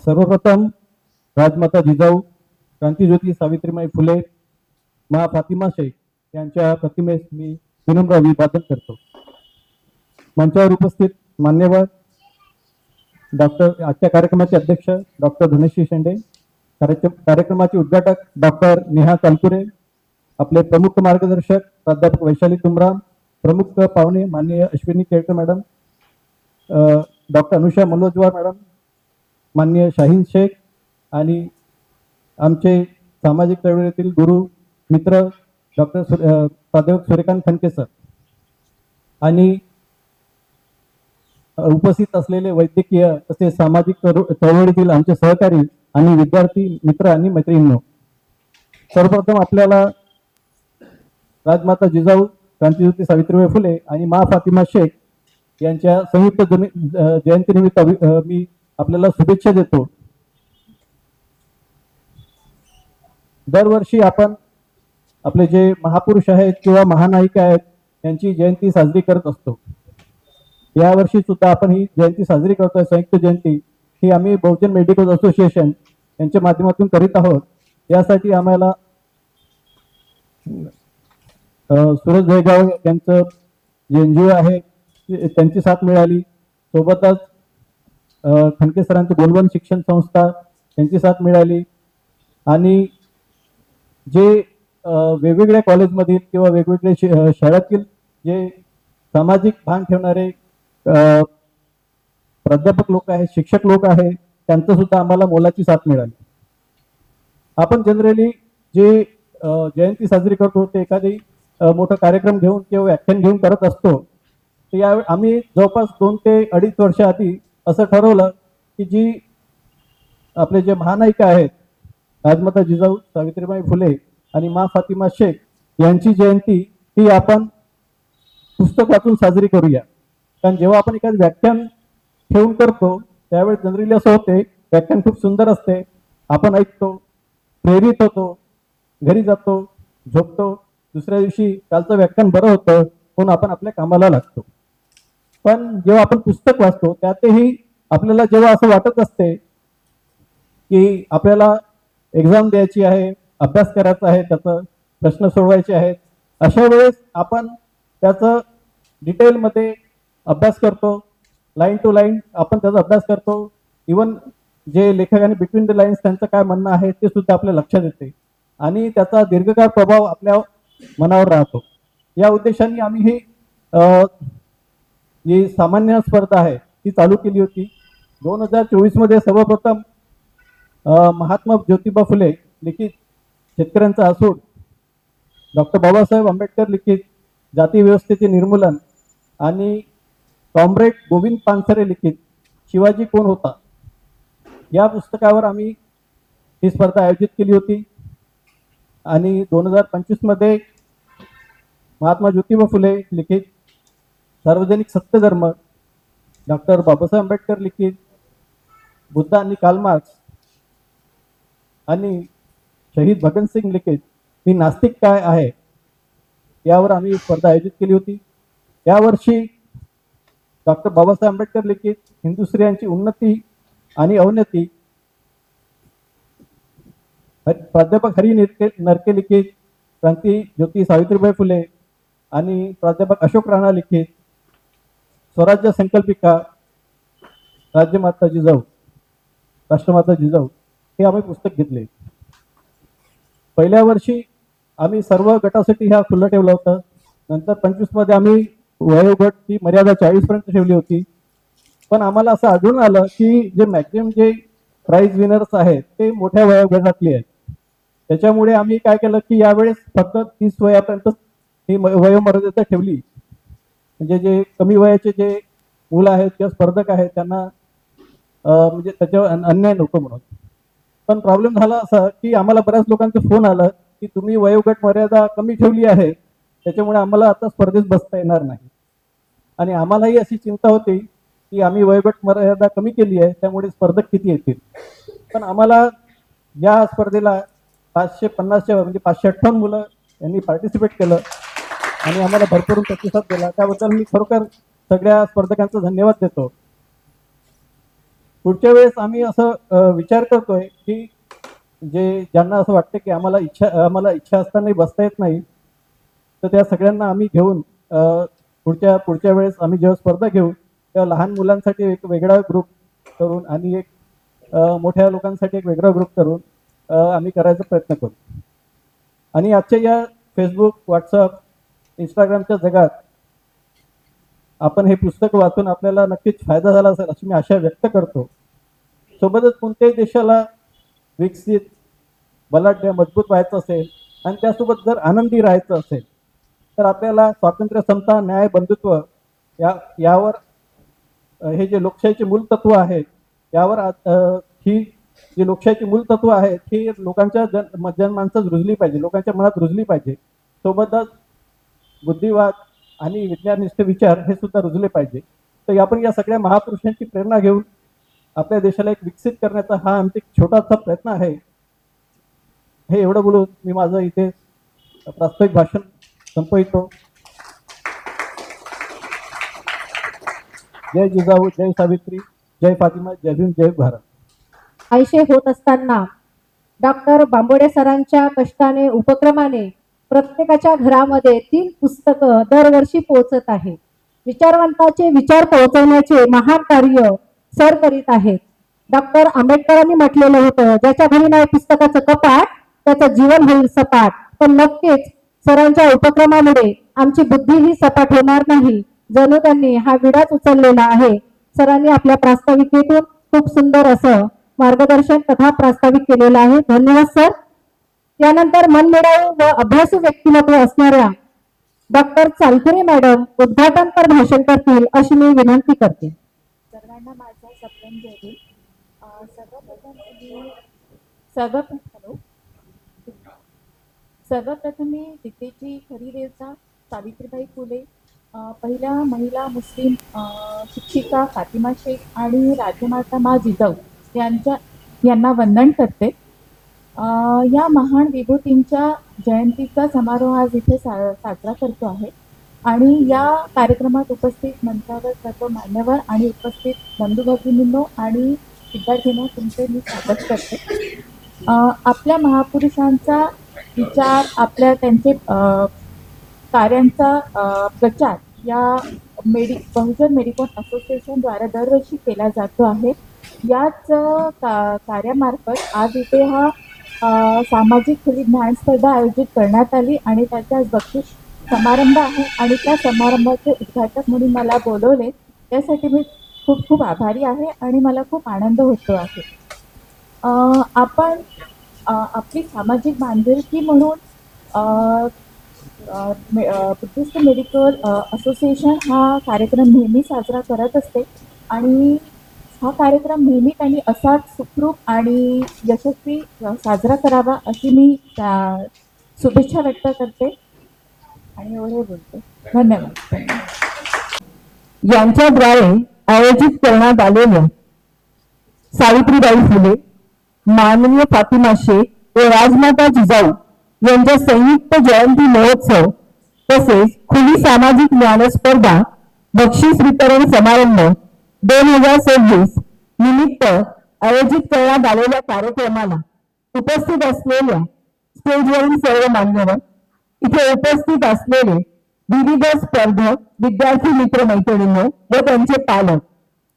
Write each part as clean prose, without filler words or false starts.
सर्वप्रथम राजमाता जिजाऊ क्रांतीज्योती सावित्रीबाई फुले मा फातिमा शेख यांच्या प्रतिमेस मी विनम्र अभिवादन करतो. मंचावर उपस्थित मान्यवर आजच्या कार्यक्रमाचे अध्यक्ष डॉक्टर धनश्री शेंडे, कार्यक्रमाचे उद्घाटक डॉक्टर नेहा तालपुरे, आपले प्रमुख मार्गदर्शक प्राध्यापक वैशाली तुमराम, प्रमुख पाहुणे माननीय Ashwini Kelkar madam, doctor Anusha Malhojwar madam, माननीय शाहीन शेख आणि आमचे सामाजिक चळवळीतील गुरु मित्र डॉक्टर प्राध्यापक सूर्यकांत खनके सर आणि उपस्थित असलेले वैद्यकीय तसेच सामाजिक चळवळीतील आमचे सहकारी आणि विद्यार्थी मित्र आणि मैत्रिणींनो, सर्वप्रथम आपल्याला राजमाता जिजाऊ क्रांतीज्योती सावित्रीबाई फुले आणि मा फातिमा शेख यांच्या संयुक्त जयंतीनिमित्त मी आपल्याला शुभेच्छा देतो. दरवर्षी आपण आपले जे महापुरुष आहेत किंवा महानायिका आहेत यांची जयंती साजरी करत असतो. यावर्षी सुद्धा आपण ही जयंती साजरी करतोय. संयुक्त जयंती ही आम्ही बहुजन मेडिकल असोसिएशन यांच्या माध्यमातून करीत आहोत. यासाठी आम्हाला सुरज जयगाव यांचं जे NGO आहे त्यांची साथ मिळाली. सोबतच खनके सरांची बोलवण शिक्षण संस्था यांची साथ मिळाली आणि जे वेगवेगळ्या कॉलेजमधील किंवा वेगवेगळ्या शाळेतील जे सामाजिक भान ठेवणारे प्राध्यापक लोक आहेत, शिक्षक लोक आहेत, त्यांचं सुद्धा आम्हाला मोलाची साथ मिळाली. आपण जनरली जे जयंती साजरी करतो ते एखादी मोठा कार्यक्रम घेऊन किंवा व्याख्यान घेऊन करत असतो. तर या आम्ही जवळपास 2 ते 2.5 वर्ष आधी असं ठरवलं की जी आपले जे महानायिका आहेत राजमाता जिजाऊ सावित्रीबाई फुले आणि मा फातिमा शेख यांची जयंती ही आपण पुस्तक वाचून साजरी करूया. कारण जेव्हा आपण एखादं व्याख्यान ठेवून करतो त्यावेळेस जनरली असं होते, व्याख्यान खूप सुंदर असते, आपण ऐकतो, प्रेरित होतो, घरी जातो, झोपतो, दुसऱ्या दिवशी कालचं व्याख्यान बरं होतं म्हणून आपण आपल्या कामाला लागतो. पण जेव्हा आपण पुस्तक वाचतो त्यातही आपल्याला जेव्हा असं वाटत असते की आपल्याला एक्झाम द्यायची आहे, अभ्यास करायचा आहे, त्याचं प्रश्न सोडवायचे आहेत, अशा वेळेस आपण त्याचं डिटेलमध्ये अभ्यास करतो, लाईन टू लाईन आपण त्याचा अभ्यास करतो. इवन जे लेखकांनी बिटवीन द लाईन्स त्यांचं काय म्हणणं आहे ते सुद्धा आपल्या लक्षात येते आणि त्याचा दीर्घकाळ प्रभाव आपल्या मनावर राहतो. या उद्देशाने आम्ही ही जी सामान्य स्पर्धा आहे ती चालू केली होती. 2024 मध्ये सर्वप्रथम महात्मा ज्योतिबा फुले लिखित शेतकऱ्यांचा आसूड, डॉक्टर बाबासाहेब आंबेडकर लिखित जाती व्यवस्थेचे निर्मूलन आणि कॉम्रेड गोविंद पानसरे लिखित शिवाजी कोण होता या पुस्तकावर आम्ही ही स्पर्धा आयोजित केली होती. आणि 2025 मध्ये महात्मा ज्योतिबा फुले लिखित सार्वजनिक सत्यधर्म, डॉक्टर बाबासाहेब आंबेडकर लिखित बुद्ध आणि कार्ल मार्क्स आणि शहीद भगतसिंग लिखित मी नास्तिक काय आहे यावर आम्ही स्पर्धा आयोजित केली होती. यावर्षी डॉक्टर बाबासाहेब आंबेडकर लिखित हिंदू स्त्रियांची उन्नती आणि अवनती, प्राध्यापक हरी नरके लिखित क्रांती ज्योती सावित्रीबाई फुले आणि प्राध्यापक अशोक राणा लिखित स्वराज्य संकल्पिका राजमाता जिजाऊ राष्ट्रमाता जिजाऊ हे आम्ही पुस्तक घेतले. पहिल्या वर्षी आम्ही सर्व गटासाठी हा खुलं ठेवलं होतं. नंतर 25 मध्ये आम्ही वयोगटची मर्यादा 40 पर्यंत ठेवली होती. पण आम्हाला असं आढळून आलं की जे मॅक्झिमम जे प्राइज विनर्स आहेत ते मोठ्या वयोगटातले आहेत. त्याच्यामुळे आम्ही काय केलं की यावेळेस फक्त 30 वयापर्यंत ही वयोमर्यादा ठेवली. म्हणजे जे कमी वयाचे जे मुलं आहेत किंवा स्पर्धक आहेत त्यांना म्हणजे त्याच्यावर अन्याय नको म्हणून. पण प्रॉब्लेम झाला असा की आम्हाला बऱ्याच लोकांचं फोन आलं की तुम्ही वयोगट मर्यादा कमी ठेवली आहे, त्याच्यामुळे आम्हाला आता स्पर्धेत बसता येणार नाही. आणि आम्हालाही अशी चिंता होती की आम्ही वयोगट मर्यादा कमी केली आहे त्यामुळे स्पर्धक किती येतील. पण आम्हाला या स्पर्धेला 550 म्हणजे 558 मुलं यांनी पार्टिसिपेट केलं आणि आम्हाला भरपूर प्रतिसाद दिला. त्याबद्दल मी खरोखर सगळ्या स्पर्धकांचा धन्यवाद देतो. पुढच्या वेळेस आम्ही असं विचार करतोय की ज्यांना असं वाटतं की आम्हाला इच्छा असतानाही बसता येत नाही, तर त्या सगळ्यांना आम्ही घेऊन पुढच्या वेळेस आम्ही जेव्हा स्पर्धा घेऊ तेव्हा लहान मुलांसाठी एक वेगळा ग्रुप करून आणि एक मोठ्या लोकांसाठी एक वेगळा ग्रुप करून आम्ही करायचा प्रयत्न करू. आणि आजच्या या फेसबुक, व्हॉट्सअप, इंस्टाग्रामच्या जगात आपण हे पुस्तक वाचून आपल्याला नक्कीच फायदा झाला असेल अशी मी आशा व्यक्त करतो. सोबतच कोणत्याही देशाला विकसित, बलाढ्य, मजबूत व्हायचं असेल आणि त्यासोबत जर आनंदी राहायचं असेल तर आपल्याला स्वातंत्र्य, समता, न्याय, बंधुत्व यावर हे जे लोकशाहीचे मूलतत्व आहेत यावर ही जी लोकशाहीची मूलतत्व आहेत ही लोकांच्या जनमानसात रुजली पाहिजे, लोकांच्या मनात रुजली पाहिजे. सोबतच बुद्धिवाद आणि विज्ञाननिष्ठ विचार हे सुद्धा रुजले पाहिजे. तर आपण या सगळ्या महापुरुषांची प्रेरणा घेऊन आपल्या देशाला एक विकसित करण्याचा हा आमचा एक छोटासा प्रयत्न आहे. हे एवढं बोलून मी माझं इथे प्रास्ताविक भाषण संपवितो. जय जिजाऊ, जय सावित्री, जय फातिमा, जय भीम, जय भारत. 80 होत असताना डॉक्टर बांबोडे सरांच्या कष्टाने, उपक्रमाने प्रत्येकाच्या घरामध्ये 3 पुस्तकं दरवर्षी पोहोचत आहेत. विचारवंताचे विचार पोहोचवण्याचे महान कार्य सर करीत आहेत. डॉक्टर आंबेडकरांनी म्हटलेलं होतं, ज्याच्या घरी नाही पुस्तकाचं कपाट त्याचं जीवन होईल सपाट. पण नक्कीच सरांच्या उपक्रमामुळे आमची बुद्धी ही सपाट होणार नाही. जणू त्यांनी हा विडाच उचललेला आहे. सरांनी आपल्या प्रास्ताविकेतून खूप सुंदर असं मार्गदर्शन तथा प्रास्ताविक केलेलं आहे. धन्यवाद सर. त्यानंतर मनमिळावू व अभ्यासू व्यक्तिमत्व असणाऱ्या डॉक्टर चालकुरे मॅडम उद्घाटनपर भाषण करतील अशी मी विनंती करते. सर्वांना माझा श्रद्धांजली. सर्वप्रथम मी दिल्लीची खरी देवता सावित्रीबाई फुले, पहिल्या महिला मुस्लिम शिक्षिका फातिमा शेख आणि राजमाता मा जिजाऊ यांना वंदन करते. या महान विभूतींच्या जयंतीचा समारोह आज इथे साजरा करतो आहे आणि या कार्यक्रमात उपस्थित मंचावर सर्व मान्यवर आणि उपस्थित बंधू भगिनींनो आणि विद्यार्थ्यांना तुमचे मी स्वागत करते. आपल्या महापुरुषांचा विचार, त्यांचे कार्यांचा प्रचार या बहुजन मेडिकॉन असोसिएशनद्वारे दरवर्षी केला जातो आहे. याच कार्यामार्फत आज इथे हा सामाजिक खुली ज्ञान स्पर्धा आयोजित करण्यात आली आणि त्याचा बक्षीस समारंभ आहे आणि त्या समारंभाचे उद्घाटक म्हणून मला बोलवले, त्यासाठी मी खूप खूप आभारी आहे आणि मला खूप आनंद होतो आहे. आपण आपली सामाजिक बांधिलकी म्हणून बुद्धिस्ट मेडिकल असोसिएशन हा कार्यक्रम नेहमी साजरा करत असते आणि हा कार्यक्रम नेहमी त्यांनी असाच सुखरूप आणि यशस्वी साजरा करावा अशी मी शुभेच्छा व्यक्त करते आणि एवढे बोलते. धन्यवाद. यांच्याद्वारे आयोजित करण्यात आलेल्या सावित्रीबाई फुले, माननीय फातिमा शेख व राजमाता जिजाऊ यांच्या संयुक्त जयंती महोत्सव तसेच खुली सामाजिक ज्ञान स्पर्धा बक्षीस वितरण समारंभ 2026 निमित्त आयोजित करण्यात आलेल्या कार्यक्रमाला उपस्थित असलेल्या स्टेजवरील सर्व मान्यवर, इथे उपस्थित असलेले विविध स्पर्धक, विद्यार्थी मित्र मैत्रिणींनो व त्यांचे पालक,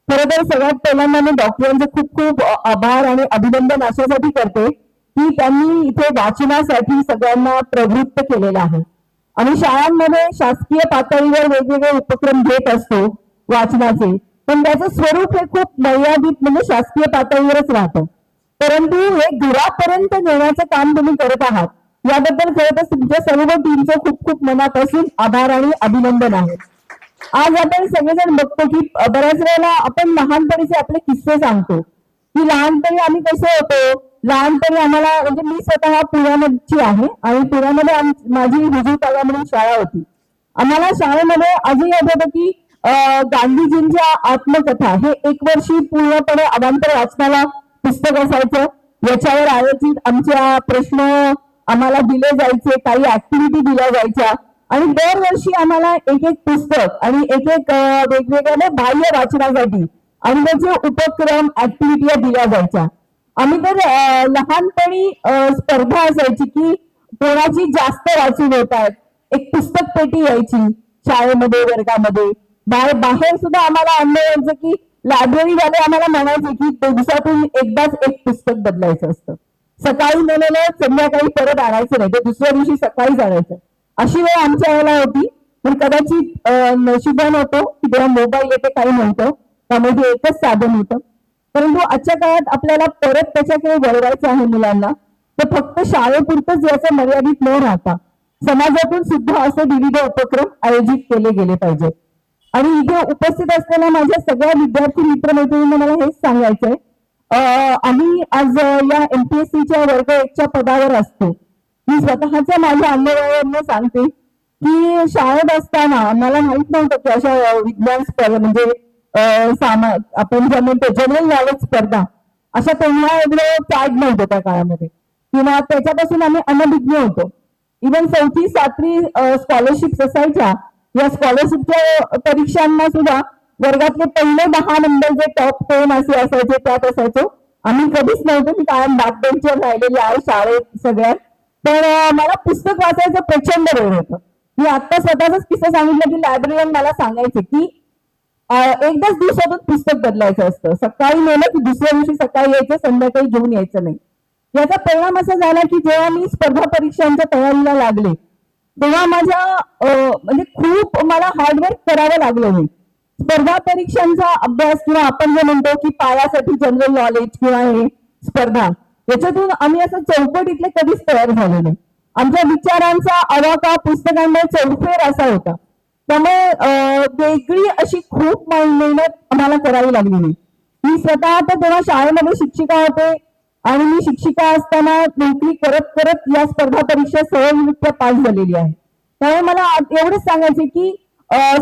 खरं तर सगळ्यात पहिल्यांदा मी डॉक्टरांचे खूप खूप आभार आणि अभिनंदन अशासाठी करते की त्यांनी इथे वाचनासाठी सगळ्यांना प्रवृत्त केलेलं आहे. आम्ही शाळांमध्ये शासकीय पातळीवर वेगवेगळे उपक्रम घेत असतो वाचनाचे, पण त्याचं स्वरूप हे खूप मर्यादित म्हणजे शासकीय पातळीवरच राहतं. परंतु हे घरापर्यंत नेण्याचं काम तुम्ही करत आहात, याबद्दल खरं तर तुमच्या सर्व टीमचं खूप खूप मनापासून आभार आणि अभिनंदन आहे. आज आपण सगळेजण बघतो की बऱ्याच वेळेला आपण लहानपणीचे आपले किस्से सांगतो की लहानपणी आम्ही कसे होतो. लहानपणी आम्हाला म्हणजे मी स्वतः पुण्याची आहे आणि पुण्यामध्ये माझी हुजूर पागा म्हणून शाळा होती. आम्हाला शाळेमध्ये आजही आठवतं की गांधीजींच्या आत्मकथा हे 1 वर्षी पूर्णपणे अवांतर वाचनाला पुस्तक असायचं. याच्यावर आयोजित आमच्या प्रश्न आम्हाला दिले जायचे, काही ऍक्टिव्हिटी दिल्या जायच्या आणि दरवर्षी आम्हाला एक पुस्तक आणि एक वेगवेगळ्या बाह्य वाचनासाठी आणि त्याचे उपक्रम ऍक्टिव्हिटी दिल्या जायच्या. आम्ही तर लहानपणी स्पर्धा असायची की कोणाची जास्त वाचून होत आहेत, एक पुस्तक पेटी यायची शाळेमध्ये वर्गामध्ये. बाहेर सुद्धा आम्हाला अनुभव यायचं की लायब्ररीवाले आम्हाला म्हणायचे की दिवसातून एकदाच एक पुस्तक बदलायचं असतं, सकाळी नेलेलं संध्याकाळी परत आणायचं नाही, ते दुसऱ्या दिवशी सकाळीच आणायचं. अशी वेळ आमच्या वेळेला होती. पण कदाचित नशिबान होतो की तेव्हा मोबाईल येते काही नव्हतं, त्यामुळे हे एकच साधन होतं. परंतु आजच्या काळात आपल्याला परत त्याच्याकडे वळवायचं आहे मुलांना, तर फक्त शाळेपुरतंच याचं मर्यादित न राहता समाजातून सुद्धा असे विविध उपक्रम आयोजित केले गेले पाहिजेत. आणि इथे उपस्थित असलेल्या माझ्या सगळ्या विद्यार्थी मित्रमैत्रिणींना मला हेच सांगायचंय, आम्ही आज या MPSCच्या वर्ग 1च्या पदावर असतो. मी स्वतःच्या माझ्या अनुभवावरून सांगते की शाळेत असताना मला माहित नव्हतं की अशा विज्ञान स्पर्धा म्हणजे आपण ज्या म्हणतो जनरल नॉलेज स्पर्धा, अशा तेव्हा एवढं चार्ज नव्हतं त्या काळामध्ये, किंवा त्याच्यापासून आम्ही अनभिज्ञ होतो. इव्हन 4थी 7वी स्कॉलरशिप असायच्या, या स्कॉलरशिपच्या परीक्षांना सुद्धा वर्गातले पहिले 10 नंबर जे टॉप 10 असे असायचे त्यात असायचो. आम्ही कधीच नव्हतो, मी कायम बॅकबेंचवर राहिलेली आहे शाळेत सगळ्यात. तर मला पुस्तक वाचायचं प्रचंड वेळ होतं. मी आता स्वतःच किस्सा सांगितलं की लायब्ररीयन मला सांगायचे की एकदाच दिवसातून पुस्तक बदलायचं असतं, सकाळी नेलं की दुसऱ्या दिवशी सकाळी यायचं, संध्याकाळी घेऊन यायचं नाही. याचा परिणाम असा झाला की जेव्हा मी स्पर्धा परीक्षांच्या तयारीला लागले तेव्हा माझ्या म्हणजे खूप मला हार्डवर्क करावं लागलं नाही. स्पर्धा परीक्षांचा अभ्यास किंवा आपण जे म्हणतो की पायासाठी जनरल नॉलेज किंवा हे स्पर्धा, याच्यातून आम्ही असं चौकटीतले कधीच तयार झालो नाही. आमच्या विचारांचा आवाका पुस्तकांमध्ये चौफेर असा होता. त्यामुळे वेगळी अशी खूप मेहनत आम्हाला करावी लागली नाही. मी स्वतः तर तेव्हा शाळेमध्ये शिक्षिका होते आणि मी शिक्षिका असताना नोकरी करत करत या स्पर्धा परीक्षा सहजरित्या पास झालेली आहे. त्यामुळे मला एवढंच सांगायचे की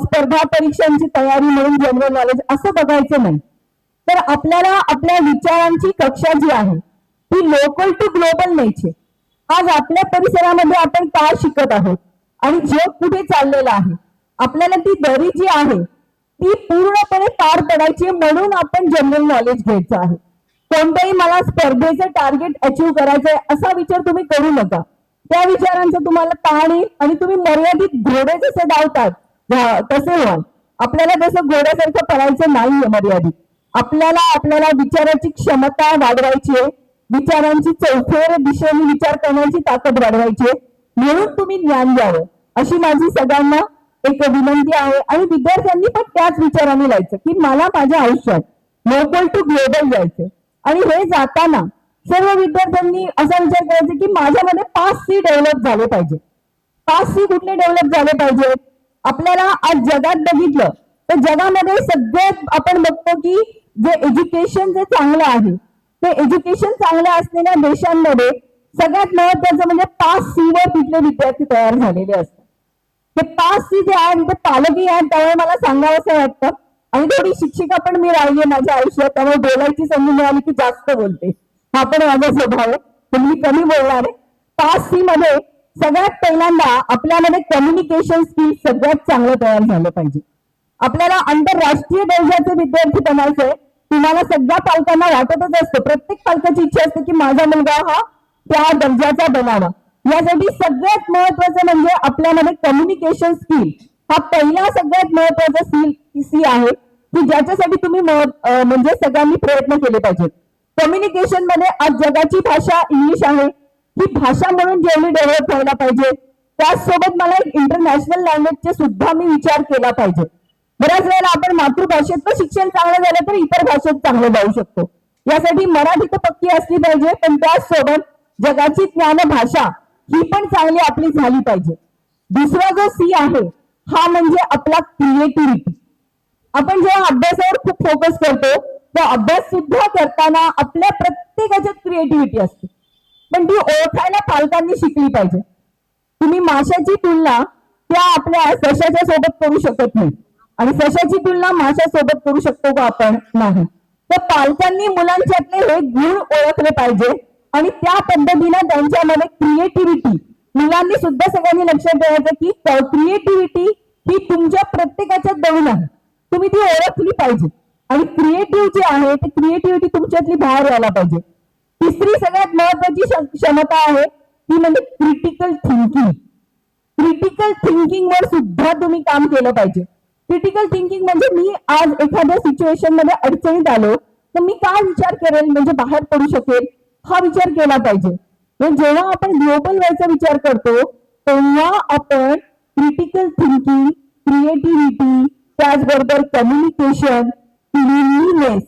स्पर्धा परीक्षांची तयारी म्हणून जनरल नॉलेज असं बघायचं नाही, तर आपल्याला आपल्या विचारांची कक्षा जी आहे ती लोकल टू ग्लोबल न्यायची. आज आपल्या परिसरामध्ये आपण काय शिकत आहोत आणि जग कुठे चाललेलं आहे, आपल्याला ती दरी जी आहे ती पूर्णपणे पार पडायची, म्हणून आपण जनरल नॉलेज घ्यायचं आहे. कोणत्याही मला स्पर्धेचं टार्गेट अचीव्ह करायचंय असा विचार तुम्ही करू नका. त्या विचारांचं तुम्हाला ताण येईल आणि तुम्ही मर्यादित घोडे जसे धावतात तसे व्हाल. आपल्याला जसं घोड्यासारखं पळायचं नाहीये मर्यादित. आपल्याला विचाराची क्षमता वाढवायची आहे, विचारांची चौफेर दिशेने विचार करण्याची ताकद वाढवायची आहे, म्हणून तुम्ही ज्ञान द्यावं अशी माझी सगळ्यांना एक विनंती आहे. आणि विद्यार्थ्यांनी पण त्याच विचाराने लिहायचं की मला माझ्या आयुष्यात लोकल टू ग्लोबल जायचंय. आणि हे जाताना सर्व विद्यार्थ्यांनी असा विचार करायचा की माझ्यामध्ये 5C डेव्हलप झाले पाहिजे. 5C कुठले डेव्हलप झाले पाहिजे? आपल्याला आज जगात बघितलं तर जगामध्ये सगळ्यात आपण बघतो की जे एज्युकेशन जे चांगलं आहे ते एज्युकेशन चांगलं असलेल्या देशांमध्ये सगळ्यात महत्वाचं म्हणजे 5C वर तिथले विद्यार्थी तयार झालेले असतात. हे 5C जे आहेत ते पालकही आहेत. त्यामुळे मला सांगावं असं वाटतं, आणि थोडी शिक्षिका पण मी राहिली माझ्या आयुष्यात, त्यामुळे बोलायची संधी मिळाली की जास्त बोलते. हा पण माझा स्वभाव आहे, पण मी कमी बोलणार आहे. 5C मध्ये सगळ्यात पहिल्यांदा आपल्यामध्ये कम्युनिकेशन स्किल सगळ्यात चांगलं तयार झालं पाहिजे. आपल्याला आंतरराष्ट्रीय दर्जाचे विद्यार्थी बनायचंय. तुम्हाला सगळ्या पालकांना वाटतच असतं, प्रत्येक पालकाची इच्छा असते की माझा मुलगा हा त्या दर्जाचा बनावा. यासाठी सगळ्यात महत्वाचं म्हणजे आपल्यामध्ये कम्युनिकेशन स्किल हा पहिला सगळ्यात महत्वाचा सी आहे की ज्याच्यासाठी तुम्ही म्हणजे सगळ्यांनी प्रयत्न केले पाहिजेत. कम्युनिकेशन मध्ये आज जगाची भाषा इंग्लिश आहे, ही भाषा म्हणून जेवढी डेव्हलप व्हायला पाहिजे त्याचसोबत मला एक इंटरनॅशनल लँग्वेजचे सुद्धा मी विचार केला पाहिजे. बऱ्याच वेळेला आपण मातृभाषेत शिक्षण चांगलं झालं तर इतर भाषेत चांगलं जाऊ शकतो. यासाठी मराठी तर पक्की असली पाहिजे, पण त्याचसोबत जगाची ज्ञान भाषा ही पण चांगली आपली झाली पाहिजे. दुसरा जो सी आहे हा म्हणजे आपला क्रिएटिव्हिटी. आपण जेव्हा अभ्यासावर खूप फोकस करतो तर अभ्यास सुद्धा करताना आपल्या प्रत्येकाच्यात क्रिएटिव्हिटी असते, पण ती ओळखायला पालकांनी शिकली पाहिजे. तुम्ही माशाची तुलना त्या आपल्या सशाच्या सोबत करू शकत नाही, आणि सशाची तुलना माशासोबत करू शकतो का आपण? नाही. तर पालकांनी मुलांच्यातले हे गुण ओळखले पाहिजे आणि त्या पद्धतीने त्यांच्यामध्ये क्रिएटिव्हिटी मुलांनी सुद्धा सगळ्यांनी लक्षात ठेवायचं की क्रिएटिव्हिटी ही तुमच्या प्रत्येकाच्यात दडून आहे, तुम्ही ती ओळखली पाहिजे. आणि क्रिएटिव्ह जे आहे ते क्रिएटिव्हिटी तुमच्यातली बाहेर यायला पाहिजे. तिसरी सगळ्यात महत्वाची क्षमता आहे ती म्हणजे क्रिटिकल थिंकिंग. क्रिटिकल थिंकिंग वर सुद्धा तुम्ही काम केलं पाहिजे. क्रिटिकल थिंकिंग म्हणजे मी आज एखाद्या सिच्युएशन मध्ये अडचणीत आलो तर मी काय विचार करेल म्हणजे बाहेर पडू शकेल हा विचार केला पाहिजे. म्हणजे जेव्हा आपण ग्लोबल व्हायचा विचार करतो तेव्हा आपण क्रिटिकल थिंकिंग, क्रिएटिव्हिटी, त्याचबरोबर कम्युनिकेशन, क्लिनलीनेस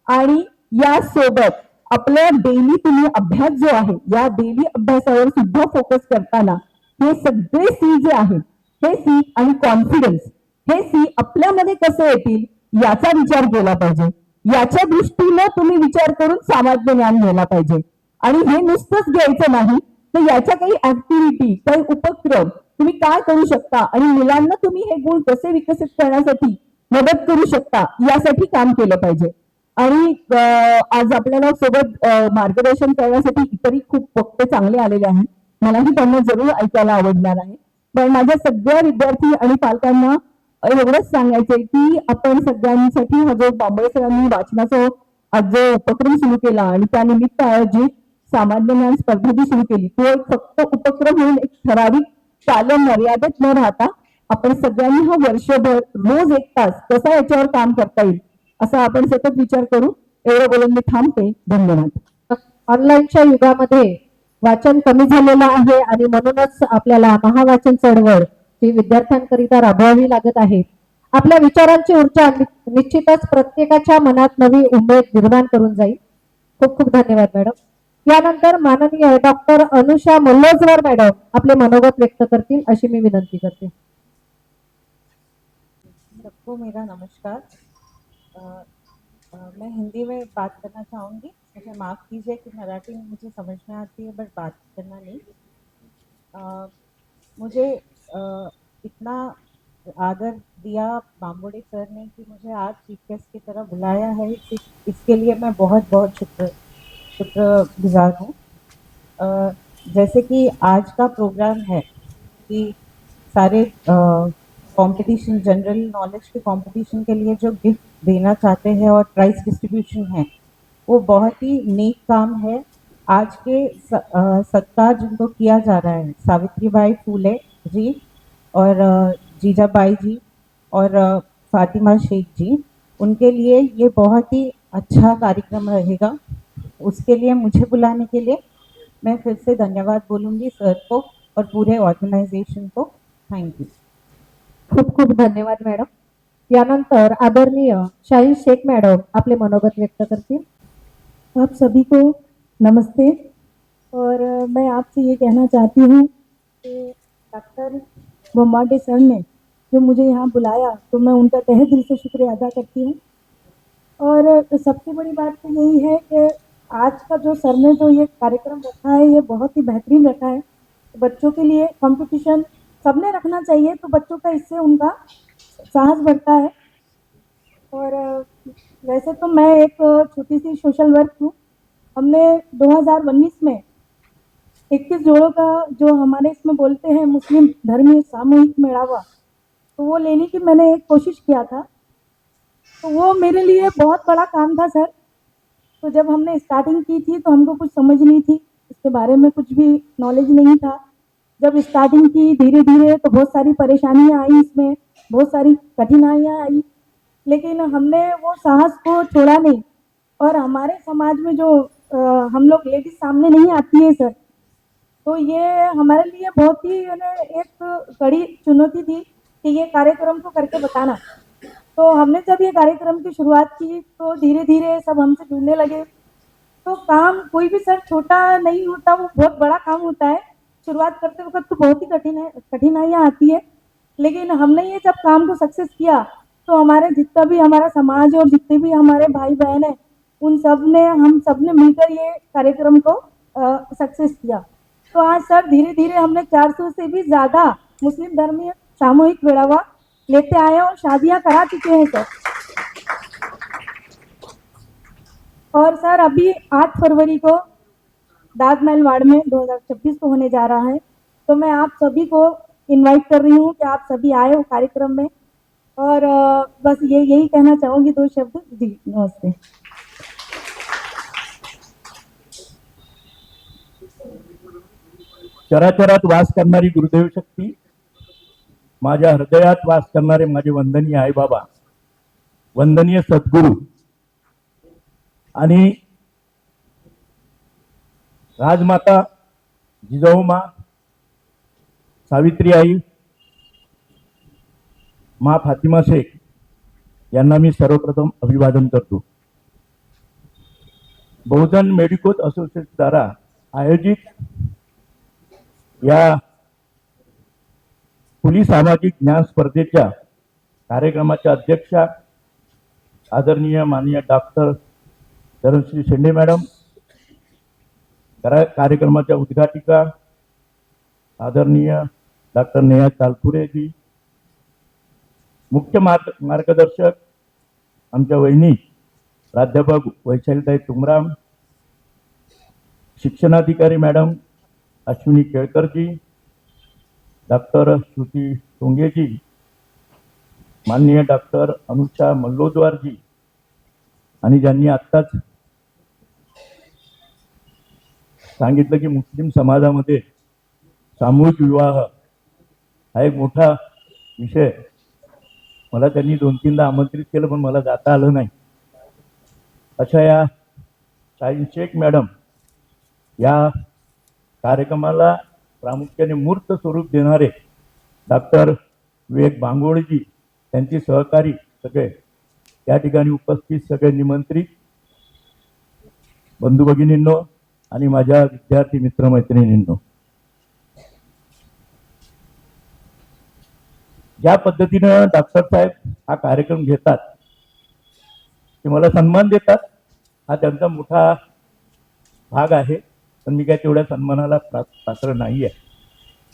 आणि यासोबत आपल्या डेली तुम्ही अभ्यास जो आहे या डेली अभ्यासावर सुद्धा फोकस करताना हे सगळे सी जे आहेत हे सी आणि कॉन्फिडन्स हे सी आपल्यामध्ये कसे येतील याचा विचार केला पाहिजे. याच्या दृष्टीनं तुम्ही विचार करून सामान्य ज्ञान घ्यायला पाहिजे. आणि हे नुसतंच घ्यायचं नाही तर याच्या काही ऍक्टिव्हिटी, काही उपक्रम तुम्ही काय करू शकता आणि मुलांना तुम्ही हे गुण कसे विकसित करण्यासाठी मदत करू शकता यासाठी काम केलं पाहिजे. आणि आज आपल्याला सोबत मार्गदर्शन करण्यासाठी इतरही खूप वक्ते चांगले आलेले आहेत. मलाही त्यांना जरूर ऐकायला आवडणार आहे. पण माझ्या सगळ्या विद्यार्थी आणि पालकांना एवढंच सांगायचंय की आपण सगळ्यांसाठी हा जो बांबळे सरांनी वाचनाचा आज जो उपक्रम सुरू केला आणि त्यानिमित्त आयोजित सामान्य ज्ञान स्पर्धा जी सुरू केली तो एक फक्त उपक्रम म्हणून एक ठराविक काल मर्यादेत न राहता आपण सगळ्यांनी हा वर्षभर रोज 1 तास कसा याच्यावर काम करता येईल असा आपण सतत विचार करू. एवढं बोलून मी थांबते. धन्यवाद. ऑनलाईनच्या युगामध्ये वाचन कमी झालेलं आहे आणि म्हणूनच आपल्याला महावाचन चळवळ ही विद्यार्थ्यांकरिता राबवावी लागत आहे. आपल्या विचारांची ऊर्जा निश्चितच प्रत्येकाच्या मनात नवी उमेद निर्माण करून जाईल. खूप खूप धन्यवाद मॅडम. यानंतर माननीय डॉक्टर अनुषा मल्लोजवार मॅडम आपले मनोगत व्यक्त करतील अशी मी विनंती करते. सबको मेरा नमस्कार. मैं हिंदी में बात करना चाहूँगी. मुझे माफ़ कीजिए कि मराठी में मुझे समझ में आती है बट बात करना नहीं. मुझे इतना आदर दिया बांबोड़े सर ने कि मुझे आज चीफ गेस्ट की तरह बुलाया है. इसके लिए मैं बहुत बहुत शुक्रगुजार हूँ. जैसे कि आज का प्रोग्राम है कि सारे कंपटीशन, जनरल नॉलेज के कंपटीशन के लिए जो गिफ्ट देना चाहते हैं और प्राइस डिस्ट्रीब्यूशन है वो बहुत ही नेक काम है. आज के सत्कार जिनको किया जा रहा है सावित्रीबाई फूले जी और जीजाबाई जी और फातिमा शेख जी, उनके लिए ये बहुत ही अच्छा कार्यक्रम रहेगा. उसके लिए मुझे बुलाने के लिए मैं फिर से धन्यवाद बोलूँगी सर को और पूरे ऑर्गेनाइजेशन को. Thank you. खूप खूप धन्यवाद मॅडम. यानंतर आदरणीय शाहीन शेख मॅडम आपले मनोगत व्यक्त करतील. आप सभी को नमस्ते. और मैं आपसे ये कहना चाहती हूँ कि डॉक्टर बोम्बार्डे सर ने जो मुझे यहाँ बुलाया तो मैं उनका तहे दिल से शुक्रिया अदा करती हूँ. और सबसे बड़ी बात तो यही है कि आज का जो सर ने जो ये कार्यक्रम रखा है ये बहुत ही बेहतरीन रखा है. बच्चों के लिए कंपटीशन सबने रखना चाहिए तो बच्चों का इससे उनका साहस बढ़ता है. और वैसे तो मैं एक छोटी सी सोशल वर्क हूँ. हमने 2019 में 21 जोड़ों का जो हमारे इसमें बोलते हैं मुस्लिम धर्मीय सामूहिक मेड़ावा तो वो लेने की मैंने एक कोशिश किया था. तो वो मेरे लिए बहुत बड़ा काम था सर. तो जब हमने स्टार्टिंग की थी तो हमको कुछ समझ नहीं थी, इसके बारे में कुछ भी नॉलेज नहीं था. जब स्टार्टिंग की धीरे धीरे तो बहुत सारी परेशानियां आई, इसमें बहुत सारी कठिनाइयां आई, लेकिन हमने वो साहस को छोड़ा नहीं. और हमारे समाज में जो हम लोग लेडीज सामने नहीं आती है सर, तो ये हमारे लिए बहुत ही एक कड़ी चुनौती थी कि ये कार्यक्रम को करके बताना. तो हमने जब ये कार्यक्रम की शुरुआत की तो धीरे धीरे सब हमसे जुड़ने लगे. तो काम कोई भी सर छोटा नहीं होता, वो बहुत बड़ा काम होता है. शुरुआत करते वक्त तो बहुत ही कठिनाइयाँ आती है, लेकिन हमने ये जब काम को सक्सेस किया तो हमारे जितना भी हमारा समाज और जितने भी हमारे भाई बहन हैं उन सब ने हम सब ने मिलकर ये कार्यक्रम को सक्सेस किया. तो आज सर धीरे धीरे हमने 400 से भी ज़्यादा मुस्लिम धर्मीय सामूहिक मेड़ावा लेते आए और शादियां करा चुके हैं सर. और सर अभी 8 फरवरी को दादमहल वार्ड में 2026 को होने जा रहा है. तो मैं आप सभी को इनवाइट कर रही हूँ कि आप सभी आए हो कार्यक्रम में. और बस यही कहना चाहूँगी 2 शब्द। जी नमस्ते। चराचरात वास करणारी गुरुदेव शक्ती, माझ्या हृदयात वास करणारे माझे वंदनीय आई बाबा, वंदनीय सद्गुरू आणि राजमाता जिजाऊ मा, सावित्री आई, मा फातिमा शेख यांना मी सर्वप्रथम अभिवादन करतो. बहुजन मेडिकोज असोसिएशन द्वारा आयोजित या खुली सामाजिक ज्ञान स्पर्धेच्या कार्यक्रमाच्या अध्यक्षा आदरणीय माननीय डॉक्टर धनश्री शेंडे मॅडम, कार्यक्रमाच्या उद्घाटिका आदरणीय डॉक्टर नेहा चालपुरे जी, मुख्य मार्गदर्शक आमच्या वहिनी प्राध्यापक वैशालीताई तुमराम, शिक्षणाधिकारी मॅडम अश्विनी केळकरजी, डॉक्टर श्रुती टोंगेजी, माननीय डॉक्टर अनुषा मल्लोद्वारजी, आणि ज्यांनी आत्ताच सांगितलं की मुस्लिम समाजामध्ये सामूहिक विवाह हा एक मोठा विषय. मला त्यांनी 2-3दा आमंत्रित केलं पण मला जाता आलं नाही. अशा या शाहीन शेख मॅडम या कार्यक्रमाला प्रामुख्याने मूर्त स्वरूप देणारे डॉक्टर विवेक बांगोळजी, त्यांची सहकारी सगळे या ठिकाणी उपस्थित सगळे निमंत्रित बंधू भगिनींनो आणि माझ्या विद्यार्थी मित्रमैत्रिणींनो, ज्या पद्धतीनं डॉक्टर साहेब हा कार्यक्रम घेतात, ते मला सन्मान देतात, हा त्यांचा मोठा भाग आहे. पण मी काय तेवढ्या सन्मानाला पात्र नाही आहे.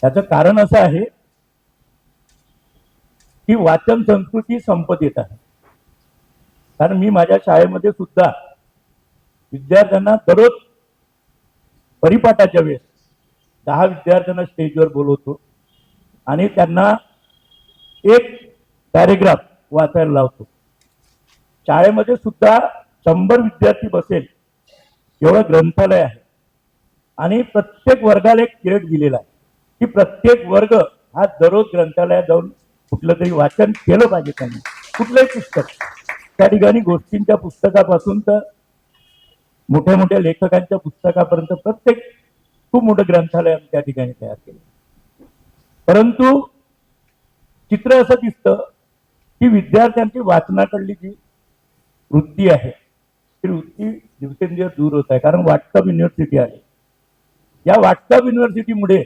त्याचं कारण असं आहे की वाचन संस्कृती संपत येत आहे. कारण मी माझ्या शाळेमध्ये सुद्धा विद्यार्थ्यांना दररोज परिपाठाच्या वेळेस 10 विद्यार्थ्यांना स्टेजवर बोलवतो आणि त्यांना एक पॅरेग्राफ वाचायला लावतो. शाळेमध्ये सुद्धा 100 विद्यार्थी बसेल एवढं ग्रंथालय आहे आणि प्रत्येक वर्गाला एक पिरियड दिलेला आहे की प्रत्येक वर्ग हा दररोज ग्रंथालयात जाऊन कुठलं तरी वाचन केलं पाहिजे. त्यांनी कुठलंही पुस्तक, त्या ठिकाणी गोष्टींच्या पुस्तकापासून तर मोठ्या मोठ्या लेखकांच्या पुस्तकापर्यंत प्रत्येक खूप मोठं ग्रंथालय आम्ही त्या ठिकाणी तयार केलं. परंतु चित्र असं दिसतं की विद्यार्थ्यांची वाचनाकडली जी वृत्ती आहे ती वृत्ती दिवसेंदिवस दूर होत आहे. कारण व्हॉट्सअप युनिव्हर्सिटी आहे. या व्हॉट्सअप युनिव्हर्सिटीमुळे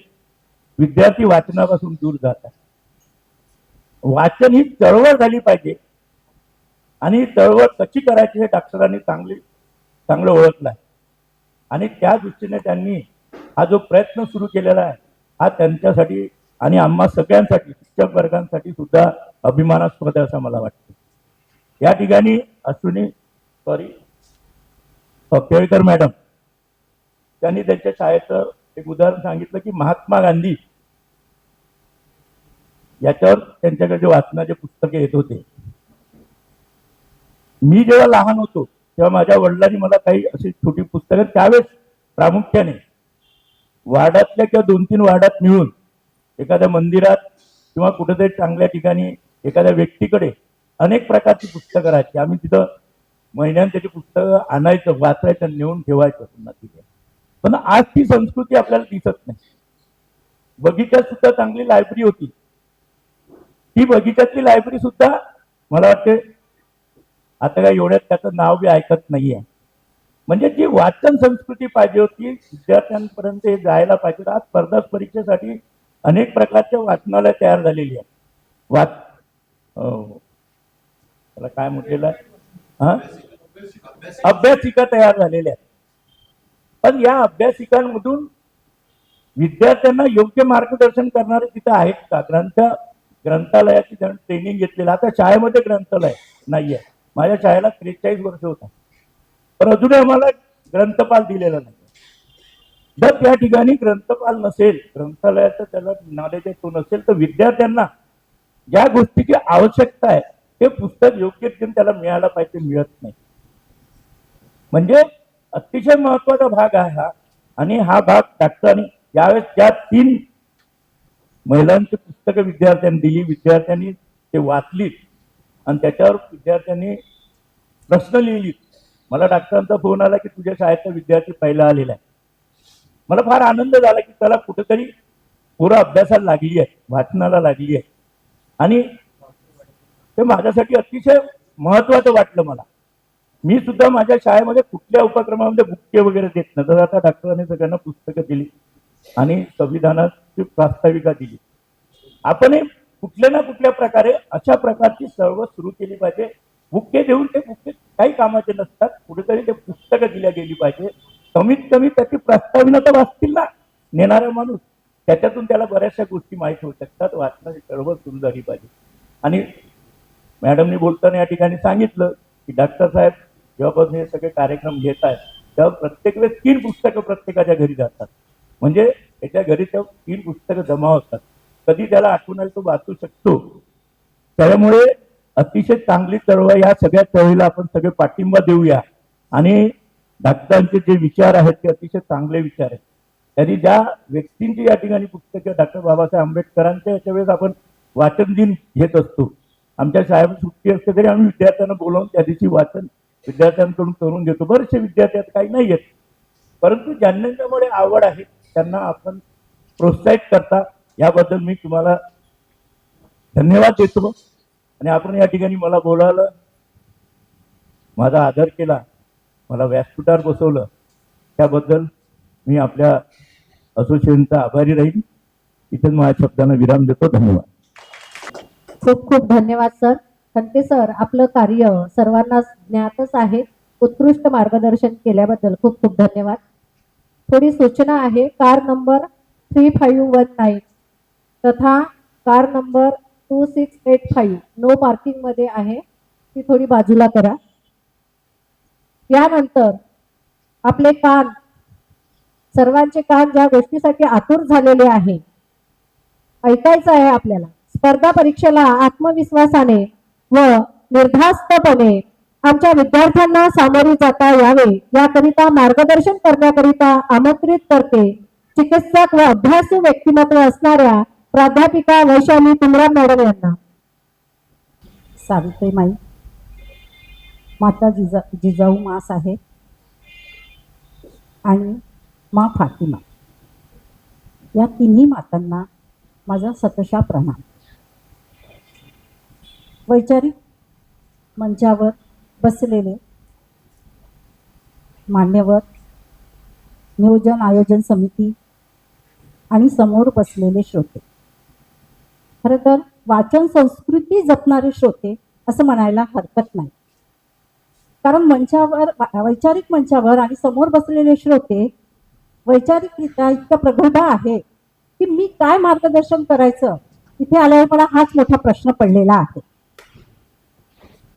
विद्यार्थी वाचनापासून दूर जात आहे. वाचन ही चळवळ झाली पाहिजे आणि चळवळ कशी करायची हे डॉक्टरांनी चांगलं ओळखलं आहे आणि त्या दृष्टीने त्यांनी हा जो प्रयत्न सुरू केलेला आहे हा त्यांच्यासाठी आणि आम्हा सगळ्यांसाठी, शिक्षक वर्गांसाठी सुद्धा अभिमानास्पद आहे असं मला वाटतं. या ठिकाणी केळकर मॅडम त्यांनी त्यांच्या शाळेचं एक उदाहरण सांगितलं की महात्मा गांधी याच्यावर त्यांच्याकडे जे वाचनाचे पुस्तके येत होते. मी जेव्हा लहान होतो तेव्हा माझ्या वडिलांनी मला काही अशी छोटी पुस्तकं, त्यावेळेस प्रामुख्याने वार्डातल्या किंवा 2-3 वार्डात मिळून एखाद्या मंदिरात किंवा कुठेतरी चांगल्या ठिकाणी एखाद्या व्यक्तीकडे अनेक प्रकारची पुस्तकं राहायची. आम्ही तिथं महिन्यात त्याची पुस्तकं आणायचं, वाचायचं, नेऊन ठेवायचं पुन्हा तिथे. पण आज ती संस्कृती आपल्याला दिसत नाही. बगीचात सुद्धा चांगली लायब्ररी होती. ती बगीचातली लायब्ररी सुद्धा मला वाटते आता काय एवढ्यात त्याचं नाव बी ऐकत नाहीये. म्हणजे जी वाचन संस्कृती पाहिजे होती विद्यार्थ्यांपर्यंत हे जायला पाहिजे. आज स्पर्धा परीक्षेसाठी अनेक प्रकारच्या वाचनालय तयार झालेली आहे. त्याला काय म्हटलेलं आहे, अभ्यासिका तयार झालेल्या आहेत. पण या अभ्यासिकांमधून विद्यार्थ्यांना योग्य मार्गदर्शन करणारे तिथं आहेत का? ग्रंथालयाची ट्रेनिंग घेतलेलं. आता शाळेमध्ये ग्रंथालय नाहीये. माझ्या शाळेला 43 वर्ष होता पण अजूनही आम्हाला ग्रंथपाल दिलेला नाही. जर त्या ठिकाणी ग्रंथपाल नसेल, ग्रंथालयाचं त्याला नॉलेज तो नसेल तर विद्यार्थ्यांना ज्या गोष्टीची आवश्यकता आहे ते पुस्तक योग्य रीतीने त्याला मिळायला पाहिजे, मिळत नाही. म्हणजे अतिशय महत्वाचा भाग आहे हा. आणि हा भाग डॉक्टरांनी यावेळेस ज्या 3 महिलांची पुस्तकं विद्यार्थ्यांनी दिली, विद्यार्थ्यांनी ते वाचलीत आणि त्याच्यावर विद्यार्थ्यांनी प्रश्न लिहिलीत. मला डॉक्टरांचा फोन आला की तुझ्या शाळेचा विद्यार्थी पहिला आलेला आहे. मला फार आनंद झाला की त्याला कुठेतरी पोरं अभ्यासाला लागली आहे, वाचनाला लागली आहे. आणि ते माझ्यासाठी अतिशय महत्वाचं वाटलं मला. मी सुद्धा माझ्या शाळेमध्ये कुठल्या उपक्रमामध्ये बुके वगैरे देत नाही, तर आता डॉक्टरांनी सगळ्यांना पुस्तकं दिली आणि संविधानाची प्रास्ताविका दिली. आपण कुठल्या ना कुठल्या प्रकारे अशा प्रकारची चळवळ सुरू केली पाहिजे. बुके देऊन ते बुके काही कामाचे नसतात, कुठेतरी ते पुस्तकं दिल्या गेली पाहिजे. कमीत कमी त्याची प्रस्तावना तर वाचतील ना नेणारा माणूस, त्याच्यातून त्याला बऱ्याचशा गोष्टी माहीत होऊ शकतात. वाचनाची चळवळ सुरू झाली पाहिजे. आणि मॅडमनी बोलताना या ठिकाणी सांगितलं की डॉक्टर साहेब जेव्हापासून हे सगळे कार्यक्रम घेत आहेत तेव्हा प्रत्येक वेळेस 3 पुस्तकं प्रत्येकाच्या घरी जातात. म्हणजे त्याच्या घरी त्या 3 पुस्तकं जमा होतात. कधी त्याला आठवण आली तो वाचू शकतो. त्यामुळे अतिशय चांगली चळवळ, या सगळ्या चळवळीला आपण सगळे पाठिंबा देऊया. आणि डॉक्टरांचे जे विचार आहेत ते अतिशय चांगले विचार आहेत. त्यांनी ज्या व्यक्तींची या ठिकाणी पुस्तकं डॉक्टर बाबासाहेब आंबेडकरांच्या याच्या वेळेस आपण वाचन दिन घेत असतो. आमच्या शाळेमध्ये सुट्टी असते तरी आम्ही विद्यार्थ्यांना बोलावून त्या दिवशी वाचन विद्यार्थ्यांकडून करून घेतो. बरेचसे विद्यार्थी आहेत, काही नाही आहेत, परंतु ज्यांच्यामुळे आवड आहे त्यांना आपण प्रोत्साहित करता, याबद्दल मी तुम्हाला धन्यवाद देतो. आणि आपण या ठिकाणी मला बोलावलं, माझा आदर केला, मला व्यासपीठावर बसवलं, त्याबद्दल मी आपल्या असोसिएशनचा आभारी राहील. इथेच माझ्या शब्दांना विराम देतो. धन्यवाद. खूप खूप धन्यवाद सर. खंते सर, आपलं कार्य सर्वांना ज्ञातच आहे. उत्कृष्ट मार्गदर्शन केल्याबद्दल खूप खूप धन्यवाद. थोडी सूचना आहे. कार नंबर 3519 तथा कार नंबर 2685 नो पार्किंग मध्ये आहे, ती थोडी बाजूला करा. यानंतर आपले कान, सर्वांचे कान ज्या गोष्टीसाठी आतुर झालेले आहे, ऐकायचं आहे आपल्याला. स्पर्धा परीक्षेला आत्मविश्वासाने व निर्धास्तपणे आमच्या विद्यार्थ्यांना सामोरे जाता यावे याकरिता मार्गदर्शन करण्याकरिता आमंत्रित करते चिकित्सक व अभ्यासू व्यक्तिमत्व असणाऱ्या प्राध्यापिका वैशाली तुमराम मॅडम यांना. सावित्रीमाई, माता जिजाऊ मास आहे आणि माँ फातिमा, या तिन्ही मातांना माझा शतशः प्रणाम. वैचारिक मंचावर बसलेले मान्यवर, नियोजन आयोजन समिती आणि समोर बसलेले श्रोते, खरं तर वाचन संस्कृती जपणारे श्रोते असं म्हणायला हरकत नाही. कारण मंचावर, वैचारिक मंचावर आणि समोर बसलेले श्रोते वैचारिकरित्या इतकं प्रगल्भ आहे की मी काय मार्गदर्शन करायचं, इथे आल्यावर मला हाच मोठा प्रश्न पडलेला आहे.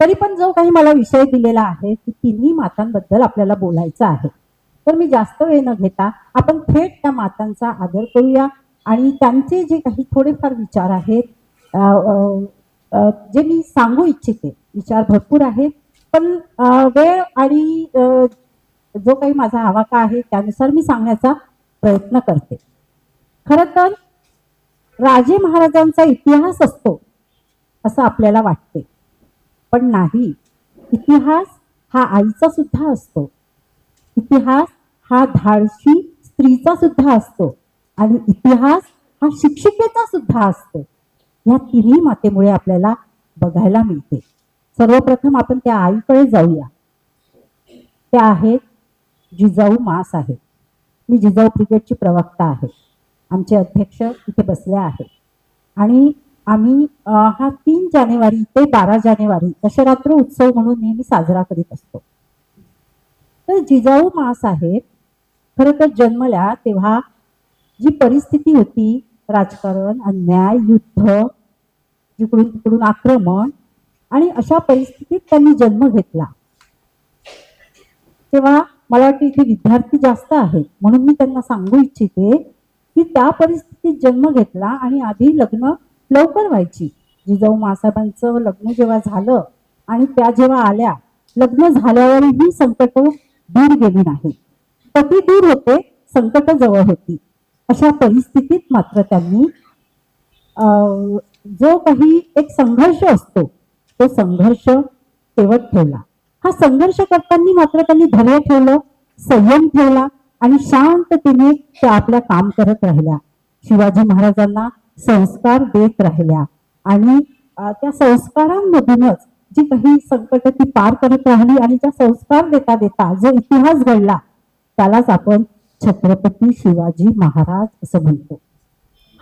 तरी पण जो काही मला विषय दिलेला आहे की तिन्ही मातांबद्दल आपल्याला बोलायचं आहे, तर मी जास्त वेळ न घेता आपण थेट त्या मातांचा आदर करूया आणि त्यांचे जे काही थोडेफार विचार आहेत, जे मी सांगू इच्छिते, विचार भरपूर आहेत, पण वेळ आणि जो काही माझा आवाका आहे त्यानुसार मी सांगण्याचा प्रयत्न करते. खरं तर राजे महाराजांचा इतिहास असतो असं आपल्याला वाटते, पण नाही. इतिहास हा आईचा सुद्धा असतो, इतिहास हा धाडशी स्त्रीचा सुद्धा असतो आणि इतिहास हा शिक्षिकेचा सुद्धा असतो. या तिन्ही मातेमुळे आपल्याला बघायला मिळते. सर्वप्रथम आपण त्या आईकडे जाऊया. त्या आहेत जिजाऊ मास आहेत. मी जिजाऊ ब्रिगेडची प्रवक्ता आहे. आमचे अध्यक्ष इथे बसले आहेत आणि आम्ही हा 3 जानेवारी ते 12 जानेवारी दशरात्र उत्सव म्हणून नेहमी साजरा करीत असतो. तर जिजाऊ माँसाहेब खरं तर जन्मल्या तेव्हा जी परिस्थिती होती, राजकारण, अन्याय, युद्ध, जिकडून तिकडून आक्रमण, आणि अशा परिस्थितीत त्यांनी जन्म घेतला. तेव्हा मला वाटतं इथे विद्यार्थी जास्त आहेत म्हणून मी त्यांना सांगू इच्छिते की त्या परिस्थितीत जन्म घेतला आणि आधी लग्न लवकर व्हायची. जिजाऊ मासाहेबांचं लग्न जेव्हा झालं आणि त्या जेव्हा आल्या, लग्न झाल्यावरही संकट दूर गेली नाही. पती दूर होते, संकट जवळ होती. अशा परिस्थितीत मात्र त्यांनी जो काही एक संघर्ष असतो तो संघर्ष तेवत ठेवला. हा संघर्ष करताना मात्र त्यांनी धैर्य ठेवलं, संयम ठेवला आणि शांततेने त्या आपल्या काम करत राहिल्या. शिवाजी महाराजांना संस्कार देत राहिल्या आणि त्या संस्कारांमधूनच जी काही संकट ती पार करत राहिली आणि त्या संस्कार देता देता जो इतिहास घडला त्यालाच आपण छत्रपती शिवाजी महाराज असं म्हणतो.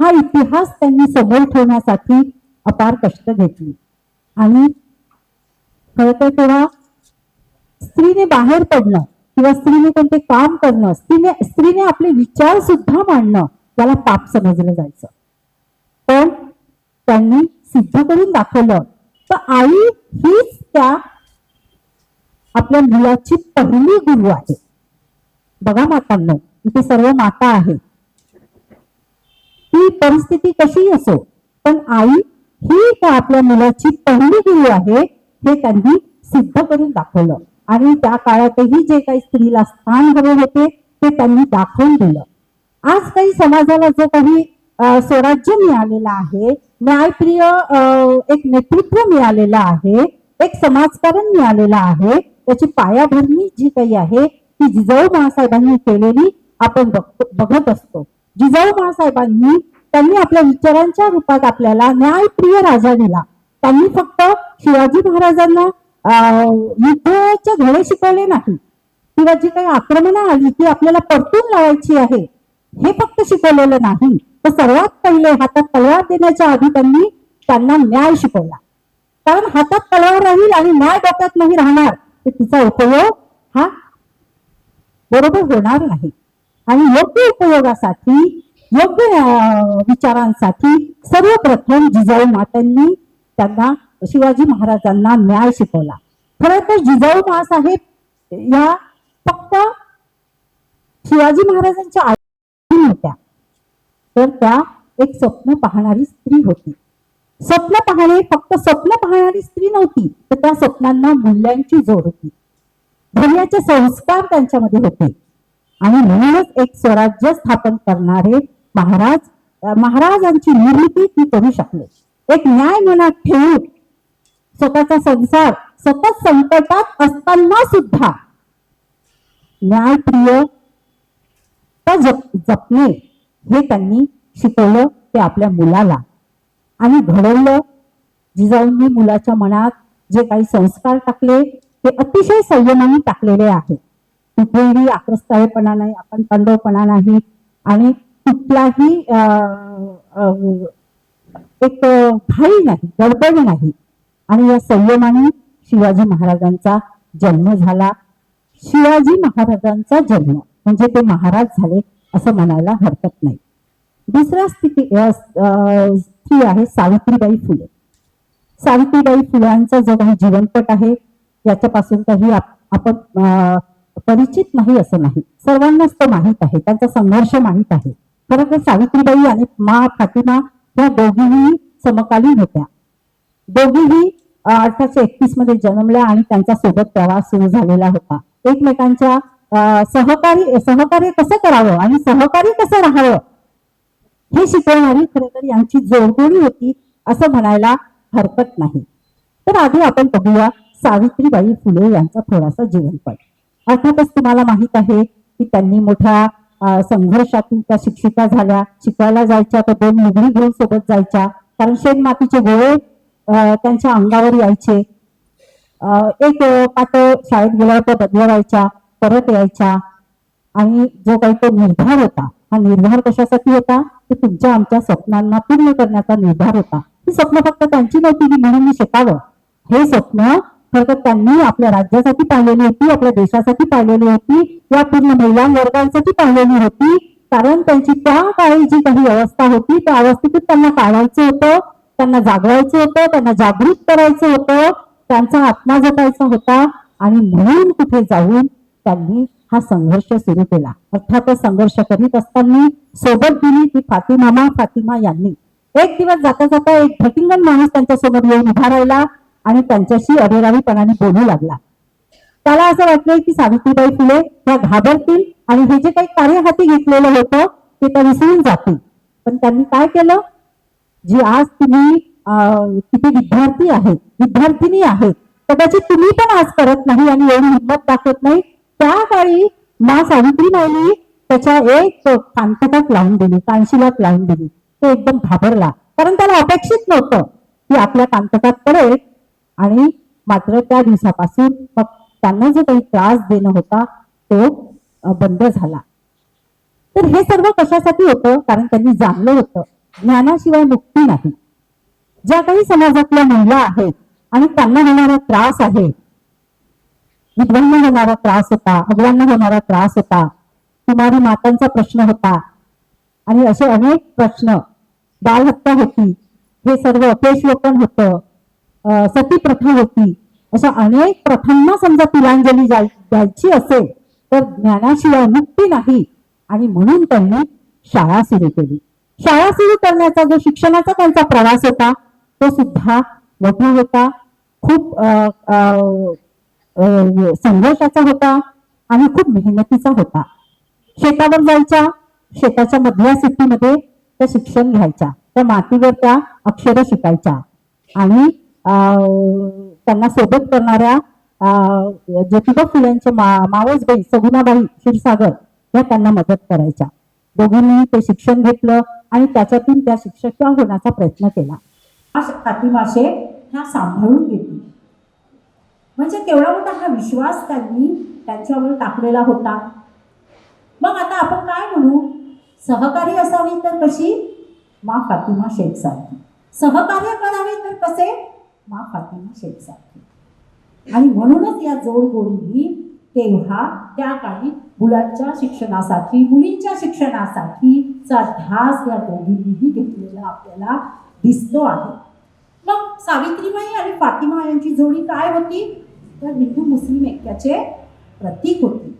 हा इतिहास त्यांनी समोर ठेवण्यासाठी अपार कष्ट घेतली आणि खरं तर तेव्हा स्त्रीने बाहेर पडणं किंवा स्त्रीने कोणते काम करणं, स्त्रीने आपले विचार सुद्धा मांडणं त्याला पाप समजलं जायचं. पण त्यांनी सिद्ध करून दाखवलं तर आई हीच त्या आपल्या मुलाची पहिली गुरु आहे. बघा मातांनो, इथे सर्व माता आहेत. ती परिस्थिती कशी असो पण आई ही त्या आपल्या मुलाची पहिली गुरु आहे हे त्यांनी सिद्ध करून दाखवलं आणि त्या काळातही जे काही स्त्रीला स्थान हवे होते ते त्यांनी दाखवून दिलं. आज काही समाजाला जो काही स्वराज्य मिळालेलं आहे, न्यायप्रिय एक नेतृत्व मिळालेलं आहे, एक समाजकारण मिळालेलं आहे, त्याची पायाभरणी जी काही आहे ती जिजाऊ मासाहेबांनी केलेली आपण बघत असतो. जिजाऊ मासाहेबांनी त्यांनी आपल्या विचारांच्या रूपात आपल्याला न्यायप्रिय राजा दिला. त्यांनी फक्त शिवाजी महाराजांना युद्धाचे धडे शिकवले नाही किंवा जी काही आक्रमणं आली ती आपल्याला परतून लावायची आहे हे फक्त शिकवलेलं नाही, तर सर्वात पहिले हातात तलवार देण्याच्या आधी त्यांनी त्यांना न्याय शिकवला. कारण हातात तलवार राहील आणि न्याय डोक्यात नाही राहणार तर तिचा उपयोग हा बरोबर होणार नाही. आणि योग्य उपयोगासाठी, योग्य विचारांसाठी सर्वप्रथम जिजाऊ मातांनी त्यांना शिवाजी महाराजांना न्याय शिकवला. खरं तर जिजाऊ मासाहेब या फक्त शिवाजी महाराजांच्या आई होत्या, तर त्या एक स्वप्न पाहणारी स्त्री होती. स्वप्न पाहणे फक्त स्वप्न पाहणारी स्त्री नव्हती, तर त्या स्वप्नांना मूल्यांची जोड होती. धैर्याचे संस्कार त्यांच्यामध्ये होते आणि म्हणूनच एक स्वराज्य स्थापन करणारे महाराजांची निर्मिती ती करू शकले. एक न्याय मनात ठेवून स्वतःचा संसार सतत संकटात असताना सुद्धा न्यायप्रिय जपणे हे त्यांनी शिकवलं ते आपल्या मुलाला आणि घडवलं. जिजाऊंनी मुलाच्या मनात जे काही संस्कार टाकले ते अतिशय संयमाने टाकलेले आहेत. कुठेही आक्रस्ताळेपणा नाही, आपण पांडवपणा नाही आणि कुठलाही एक घाई नाही, गडबड नाही. आणि या संयमाने शिवाजी महाराजांचा जन्म झाला. शिवाजी महाराजांचा जन्म म्हणजे ते महाराज झाले असं म्हणायला हरकत नाही. दुसऱ्या स्त्री आहे सावित्रीबाई फुले. सावित्रीबाई फुलांचा जो काही जीवनपट आहे याच्यापासून काही आपण परिचित नाही असं नाही, सर्वांनाच तो माहीत आहे, त्यांचा संघर्ष माहीत आहे. खरं तर सावित्रीबाई आणि मा फातिमा या दोघीही समकालीन होत्या. दोघीही 1831 मध्ये जन्मल्या आणि त्यांचा सोबत प्रवास सुरू झालेला होता. एकमेकांच्या सहकार्य कसं करावं आणि सहकारी कसं राहावं हे शिकवणारी खरं तर यांची जोडगोळी होती असं म्हणायला हरकत नाही. तर आधी आपण बघूया सावित्रीबाई फुले यांचा थोडासा जीवनपट. अर्थातच तुम्हाला माहित आहे की त्यांनी मोठ्या संघर्षातून त्या शिक्षिका झाल्या. शिकवायला जायच्या तर 2 मुगली घेऊन सोबत जायच्या, कारण शेणमातीचे गोळे त्यांच्या अंगावर यायचे. एक पातळ शाळेत गेल्यावर बदलवायच्या, परत यायच्या. आणि जो काही तो निर्धार होता, हा निर्धार कशासाठी होता तर तुमच्या आमच्या स्वप्नांना पूर्ण करण्याचा निर्धार होता. ही स्वप्न फक्त त्यांची नव्हती की म्हणून मी शिकावं, हे स्वप्न खरं तर त्यांनी आपल्या राज्यासाठी पाहिलेली होती, आपल्या देशासाठी पाहिलेली होती, या पूर्ण महिला वर्गांसाठी पाहिलेली होती. कारण त्यांची त्या काळी जी काही अवस्था होती त्या अवस्थेतून त्यांना काढायचं होतं, त्यांना जागवायचं होतं, त्यांना जागृत करायचं होतं, त्यांचा आत्मा जपायचा होता. आणि म्हणून कुठे जाऊन त्यांनी हा संघर्ष सुरू केला. अर्थातच संघर्ष करीत असताना सोबत दिली ती फातिमा यांनी. एक दिवस जाता जाता एक भटिंगन माणूस त्यांच्यासमोर येऊन उभा राहिला आणि त्यांच्याशी अरेरावीपणाने बोलू लागला. त्याला असं वाटलं की सावित्रीबाई फुले त्या घाबरतील आणि हे जे काही कार्य हाती घेतलेलं होतं ते त्या विसरून जातील. पण त्यांनी काय केलं, जी आज तुम्ही किती विद्यार्थी आहेत, विद्यार्थिनी आहेत, कदाचित तुम्ही पण आज करत नाही आणि एवढी हिंमत दाखवत नाही, त्या काळी मा सावित्रीबाईंनी त्याच्या एक कानपटात लावून दिली, कानशिलात लावून दिली. तो एकदम घाबरला, कारण त्याला अपेक्षित नव्हतं की आपल्या कानपटात पडेल. आणि मात्र त्या दिवसापासून मग त्यांना जो काही त्रास देणं होता तो बंद झाला. तर हे सर्व कशासाठी होतं, कारण त्यांनी जाणलं होतं ज्ञानाशिवाय मुक्ती नाही. ज्या काही समाजातल्या महिला आहेत आणि त्यांना होणारा त्रास आहे, विधवांना होणारा त्रास होता, अगवांना होणारा त्रास होता, कुमारी मातांचा प्रश्न होता आणि असे अनेक प्रश्न, बालहत्या होती, हे सर्व पेशवपण होतं, सती प्रथा होती, अशा अनेक प्रथांना समजा तिलांजली द्यायची असेल तर ज्ञानाशिवाय मुक्ती नाही. आणि म्हणून त्यांनी शाळा सुरू केली. शाळा सुरू करण्याचा जो शिक्षणाचा त्यांचा प्रवास होता तो सुद्धा मोठा होता, खूप संघर्षाचा होता आणि खूप मेहनतीचा होता. शेतावर जायच्या, शेताच्या मधल्या सिटीमध्ये त्या शिक्षण घ्यायच्या, त्या मातीवर त्या अक्षर शिकायच्या आणि त्यांना सोबत करणाऱ्या ज्योतिबा फुलेंच्या मावसबाई सगुणाबाई क्षीरसागर या त्यांना मदत करायच्या. दोघांनी ते शिक्षण घेतलं आणि त्याच्यातून त्या शिक्षिका होण्याचा प्रयत्न केला. फातिमा शेख ह्या सांभाळून घेतली. म्हणजे केवढा मोठा हा विश्वास त्यांनी त्यांच्यावर टाकलेला होता. मग आता आपण काय म्हणू, सहकारी असावी तर कशी, मा फातिमा शेख सारखी. सहकार्य करावे तर कसे, मा फातिमा शेख सारखी. आणि म्हणूनच या जोडगोळींनी तेव्हा त्या काळी मुलांच्या शिक्षणासाठी, मुलींच्या शिक्षणासाठीचा ध्यास या दोघींनीही घेतलेला आपल्याला दिसतो आहे. मग सावित्रीबाई आणि फातिमा यांची जोडी काय होती, तर हिंदू मुस्लिम ऐक्याचे प्रतीक होती,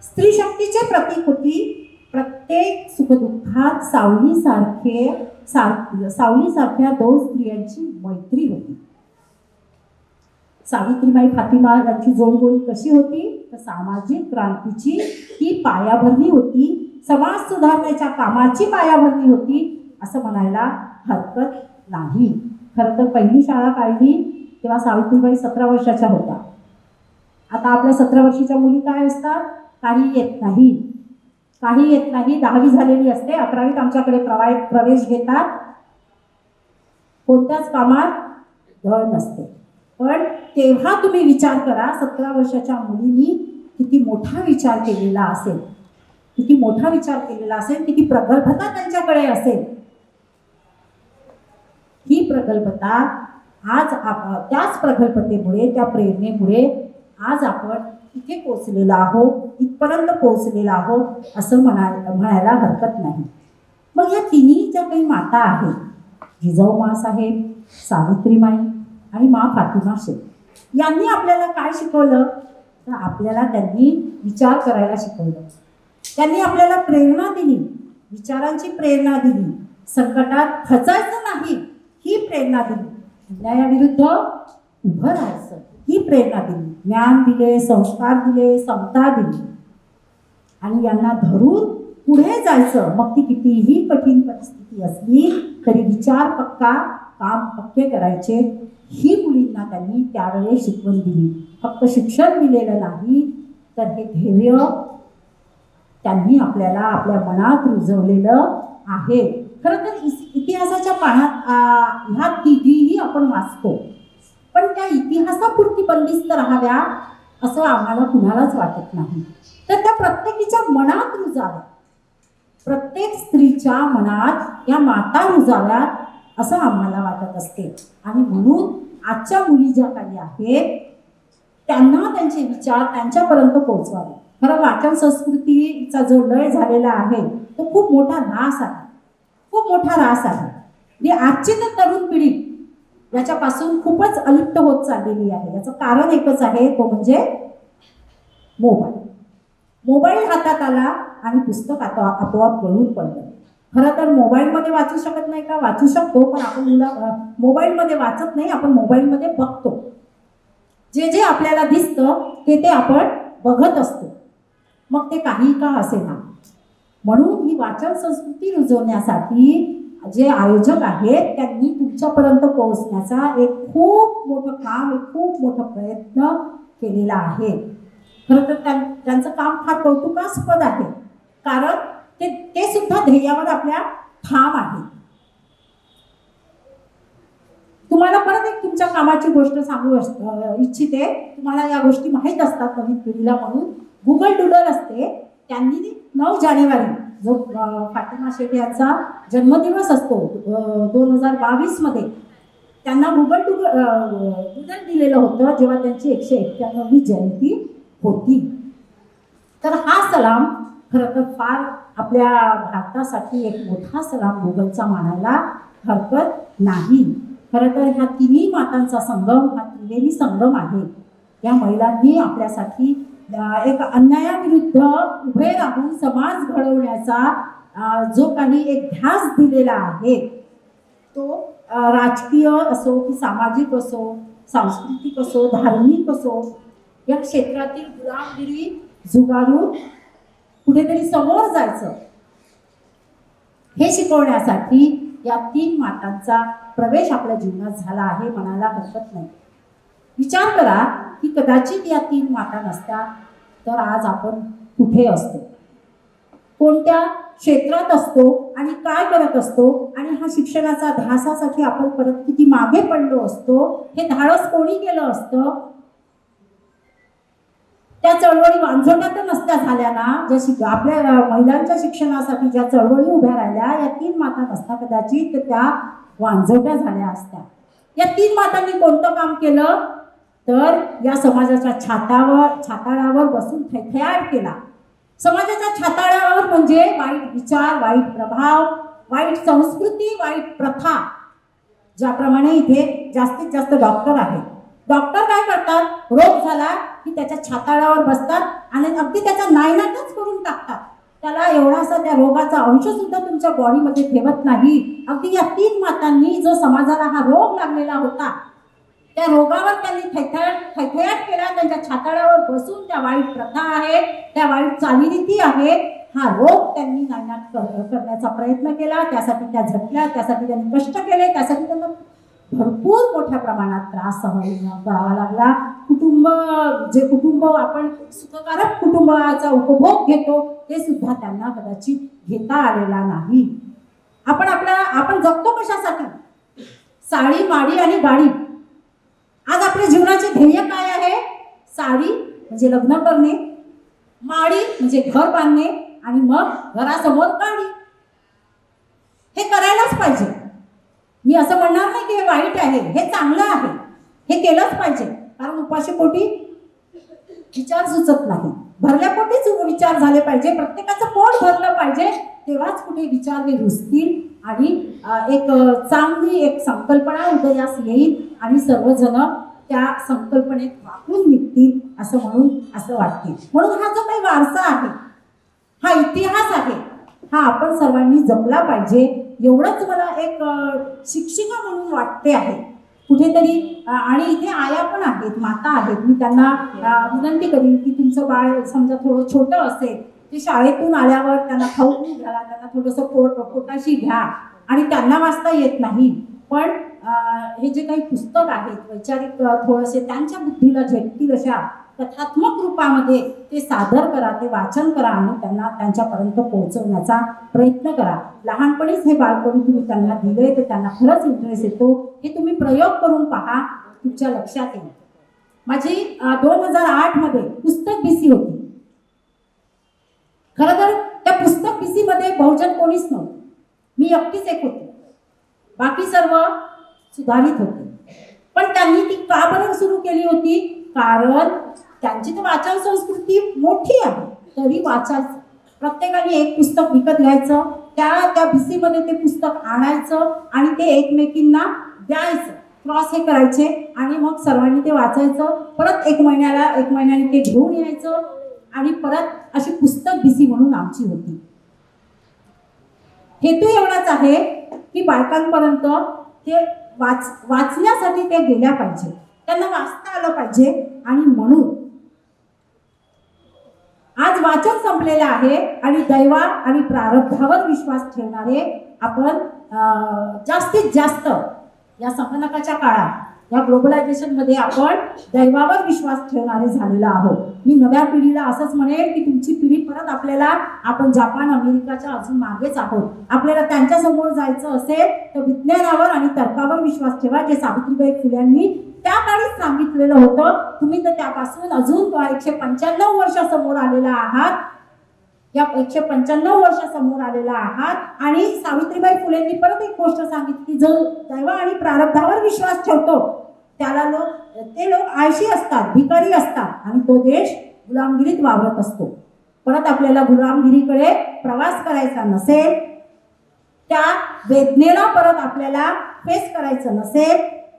स्त्री शक्तीचे प्रतीक होती. प्रत्येक सुखदुःखात सावलीसारख्या दोन स्त्रियांची मैत्री होती. सावित्रीबाई फातिमा यांची जोडगोळी कशी होती, तर सामाजिक क्रांतीची ही पायाभरणी होती, समाज सुधारण्याच्या कामाची पायाभरणी होती असं म्हणायला हरकत नाही. खरं तर पहिली शाळा काढली तेव्हा सावित्रीबाई 17 वर्षाच्या होत्या. आता आपल्या 17 वर्षाच्या मुली काय असतात, काही येत नाही, काही येत नाही, 10वी झालेली असते, 11वीत आमच्याकडे प्रवेश घेतात, कोणत्याच कामात धड नसते. पण तेव्हा तुम्ही विचार करा, 17 वर्षाच्या मुलींनी किती मोठा विचार केलेला असेल, किती मोठा विचार केलेला असेल, किती प्रगल्भता त्यांच्याकडे असेल. ही प्रगल्भता आज त्याच प्रगल्भतेमुळे, त्या प्रेरणेमुळे आज आपण इथे पोहोचलेलो आहोत, इथपर्यंत पोहोचलेलो आहोत असं म्हणायला हरकत नाही. मग या तिन्ही ज्या काही माता आहेत, जिजाऊ माँसाहेब, सावित्रीबाई आणि मा फातिमा शेख, यांनी आपल्याला काय शिकवलं, तर आपल्याला त्यांनी विचार करायला शिकवलं. त्यांनी आपल्याला प्रेरणा दिली, विचारांची प्रेरणा दिली, संकटात खचायचं नाही ही प्रेरणा दिली, अन्यायाविरुद्ध उभं राहायचं ही प्रेरणा दिली, ज्ञान दिले, संस्कार दिले, समता दिली. आणि यांना धरून पुढे जायचं, मग ती कितीही कठीण परिस्थिती असली तरी विचार पक्का, काम पक्के करायचे, ही मुलींना त्यांनी त्यावेळेस शिकवण दिली. फक्त शिक्षण दिलेलं नाही, तर हे धैर्य त्यांनी आपल्याला आपल्या मनात रुजवलेलं आहे. खरं तर इतिहासाच्या पानात ह्या तिघीही आपण वाचतो, पण त्या इतिहासापुरती बंदिस्त राहाव्या असं आम्हाला कुणालाच वाटत नाही. तर त्या प्रत्येकीच्या मनात रुजाव्या, प्रत्येक स्त्रीच्या मनात या माता रुजाव्यात असं आम्हाला वाटत असते. आणि म्हणून आजच्या मुली ज्या काही आहेत त्यांना त्यांचे विचार त्यांच्यापर्यंत पोहोचवावे. खरं वाचन संस्कृतीचा जो लय झालेला आहे तो खूप मोठा ऱ्हास आहे, खूप मोठा ऱ्हास आहे. म्हणजे आजची तर तरुण पिढी याच्यापासून खूपच अलिप्त होत चाललेली आहे. याचं कारण एकच आहे, तो म्हणजे मोबाईल. मोबाईल हातात आला आणि पुस्तक आपोआप गळून पडलं. खरं तर मोबाईलमध्ये वाचू शकत नाही का? वाचू शकतो, पण आपण मोबाईलमध्ये वाचत नाही, आपण मोबाईलमध्ये बघतो. जे जे आपल्याला दिसतं ते आपण बघत असतो, मग ते काही का असेना. म्हणून ही वाचन संस्कृती रुजवण्यासाठी जे आयोजक आहेत त्यांनी तुमच्यापर्यंत पोहोचण्याचा एक खूप मोठं काम, एक खूप मोठा प्रयत्न केलेला आहे. खरं तर त्यांचं काम फार कौतुकास्पद आहे, कारण ते सुद्धा ध्येयावर आपल्या ठाम आहे. तुम्हाला परत एक तुमच्या कामाची गोष्ट सांगू इच्छिते. तुम्हाला या गोष्टी माहीत असतात नवीन पिढीला, म्हणून गुगल डुडल असते. त्यांनी 9 जानेवारी जो फातिमा शेख यांचा जन्मदिवस असतो 2022 मध्ये, त्यांना गुगल डुडल दिलेलं होतं जेव्हा त्यांची 191वी जयंती होती. तर हा सलाम खरं तर फार आपल्या भारतासाठी एक मोठा सलाम गुगलचा मानायला हरकत नाही. खरं तर ह्या तिन्ही मातांचा संगम हा त्रिवेणी संगम आहे. या महिलांनी आपल्यासाठी एक अन्यायाविरुद्ध उभे राहून समाज घडवण्याचा जो काही एक ध्यास दिलेला आहे, तो राजकीय असो की सामाजिक असो, सांस्कृतिक असो, धार्मिक असो, या क्षेत्रातील गुलामगिरी झुगारून कुठेतरी समोर जायचं हे शिकवण्यासाठी या 3 मातांचा प्रवेश आपल्या जीवनात झाला आहे म्हणायला हरकत नाही. विचार करा की कदाचित या 3 माता नसत्या तर आज आपण कुठे असतो, कोणत्या क्षेत्रात असतो आणि काय करत असतो, आणि हा शिक्षणाचा ध्यासासाठी आपण परत किती मागे पडलो असतो. हे धाडस कोणी केलं असतं? त्या चळवळी वांझोट्या तर नसत्या झाल्या ना. ज्या आपल्या महिलांच्या शिक्षणासाठी ज्या चळवळी उभ्या राहिल्या, या 3 माता नसता कदाचित त्या वांझोट्या झाल्या असत्या. या 3 मातांनी कोणतं काम केलं तर या समाजाच्या छाताळावर बसून थैथयाट केला. समाजाच्या छाताळावर म्हणजे वाईट विचार, वाईट प्रभाव, वाईट संस्कृती, वाईट प्रथा. ज्याप्रमाणे इथे जास्तीत जास्त डॉक्टर आहेत, डॉक्टर काय करतात, रोग झाला की त्याच्या छाताळावर बसतात आणि अगदी त्याचा नायनाटच करून टाकतात. त्याला एवढासा त्या रोगाचा अंश सुद्धा तुमच्या बॉडीमध्ये ठेवत नाही. अगदी या 3 मातांनी जो समाजाला हा रोग लागलेला होता, त्या रोगावर त्यांनी थैथयाट केला. त्यांच्या छाताळावर बसून त्या वाईट प्रथा आहेत, त्या वाईट चालीरीती आहेत, हा रोग त्यांनी नायनाट करण्याचा प्रयत्न केला. त्यासाठी त्या झटल्या, त्यासाठी त्यांनी कष्ट केले, त्यासाठी त्यांना भरपूर मोठ्या प्रमाणात त्रास सहन करावा लागला. जे कुटुंब आपण सुखकारक कुटुंबाचा उपभोग घेतो ते सुद्धा त्यांना कदाचित घेता आलेला नाही. आपण जगतो कशासाठी? साडी, माडी आणि गाडी. आज आपल्या जीवनाचे ध्येय काय आहे? साडी म्हणजे लग्न करणे, माडी म्हणजे घर बांधणे, आणि मग घरासमोर गाडी. हे करायलाच पाहिजे. मी असं म्हणणार नाही की हे वाईट आहे, हे चांगलं आहे, हे केलंच पाहिजे. कारण उपाशी पोटी विचार सुचत नाही, भरल्या पोटीच विचार झाले पाहिजे. प्रत्येकाचं पोट भरलं पाहिजे, तेव्हाच कुठे विचार हे रुजतील आणि एक चांगली एक संकल्पना उदयास येईल आणि सर्वजण त्या संकल्पनेत वाकून निघतील असं वाटते. म्हणून हा जो काही वारसा आहे, हा इतिहास आहे, हा आपण सर्वांनी जपला पाहिजे. एवढंच मला एक शिक्षिका म्हणून वाटते आहे कुठेतरी. आणि इथे आया पण आहेत, माता आहेत. मी त्यांना विनंती करीन की तुमचं बाळ समजा थोडं छोटं असेल, ते शाळेतून आल्यावर त्यांना खाऊ घाला, त्यांना थोडंसं पोटाशी घ्या. आणि त्यांना वाचता येत नाही, पण हे जे काही पुस्तक आहेत वैचारिक थोडेसे त्यांच्या बुद्धीला झेपतील अशा कथात्मक रूपामध्ये ते सादर करा, ते वाचन करा आणि त्यांना त्यांच्यापर्यंत पोहोचवण्याचा प्रयत्न करा. लहानपणीच हे बालपणी तुम्ही त्यांना दिले तर त्यांना खरंच इंटरेस्ट येतो. हे तुम्ही प्रयोग करून पहा, तुमच्या लक्षात येईल. माझी 2008 मध्ये पुस्तक बीसी होती. खरं तर त्या पुस्तक बीसी मध्ये बहुजन कोणीच नव्हतं, मी एकटीच एक होते, बाकी सर्व सुधारित होते. पण त्यांनी ती का बरं सुरू केली होती? कारण त्यांची तर वाचन संस्कृती मोठी आहे, तरी वाचायचं. प्रत्येकाने एक पुस्तक विकत घ्यायचं, त्या बीसीमध्ये ते पुस्तक आणायचं आणि ते एकमेकींना द्यायचं, क्रॉस हे करायचे आणि मग सर्वांनी ते वाचायचं. परत एक महिन्याने ते घेऊन यायचं आणि परत अशी पुस्तक बीसी म्हणून आमची होती. हेतू एवढाच आहे की बायकांपर्यंत ते वाचण्यासाठी ते गेल्या पाहिजे, त्यांना वाचता आलं पाहिजे. आणि म्हणून आज वाचन संपलेलं आहे आणि दैवा आणि प्रारब्धावर विश्वास ठेवणारे आपण जास्तीत जास्त या संगणकाच्या काळात, या ग्लोबलायझेशनमध्ये आपण दैवावर विश्वास ठेवणारे झालेलो आहोत. मी नव्या पिढीला असंच म्हणेल की तुमची पिढी परत आपल्याला, आपण जपान अमेरिकाच्या अजून मागेच आहोत. आपल्याला त्यांच्या समोर जायचं असेल तर विज्ञानावर आणि तर्कावर विश्वास ठेवा, जे सावित्रीबाई फुल्यांनी त्या काळीच सांगितलेलं होतं. तुम्ही तर त्यापासून अजून 195 वर्षासमोर आलेला आहात, या 195 वर्षासमोर आलेला आहात. आणि सावित्रीबाई फुलेंनी परत एक गोष्ट सांगितली, जो दैव आणि प्रारब्धावर विश्वास ठेवतो त्याला ते लोक आळशी असतात, भिकारी असतात आणि तो देश गुलामगिरीत वावरत असतो. परत आपल्याला गुलामगिरीकडे प्रवास करायचा नसेल, त्या वेदनेला परत आपल्याला फेस करायचं नसेल,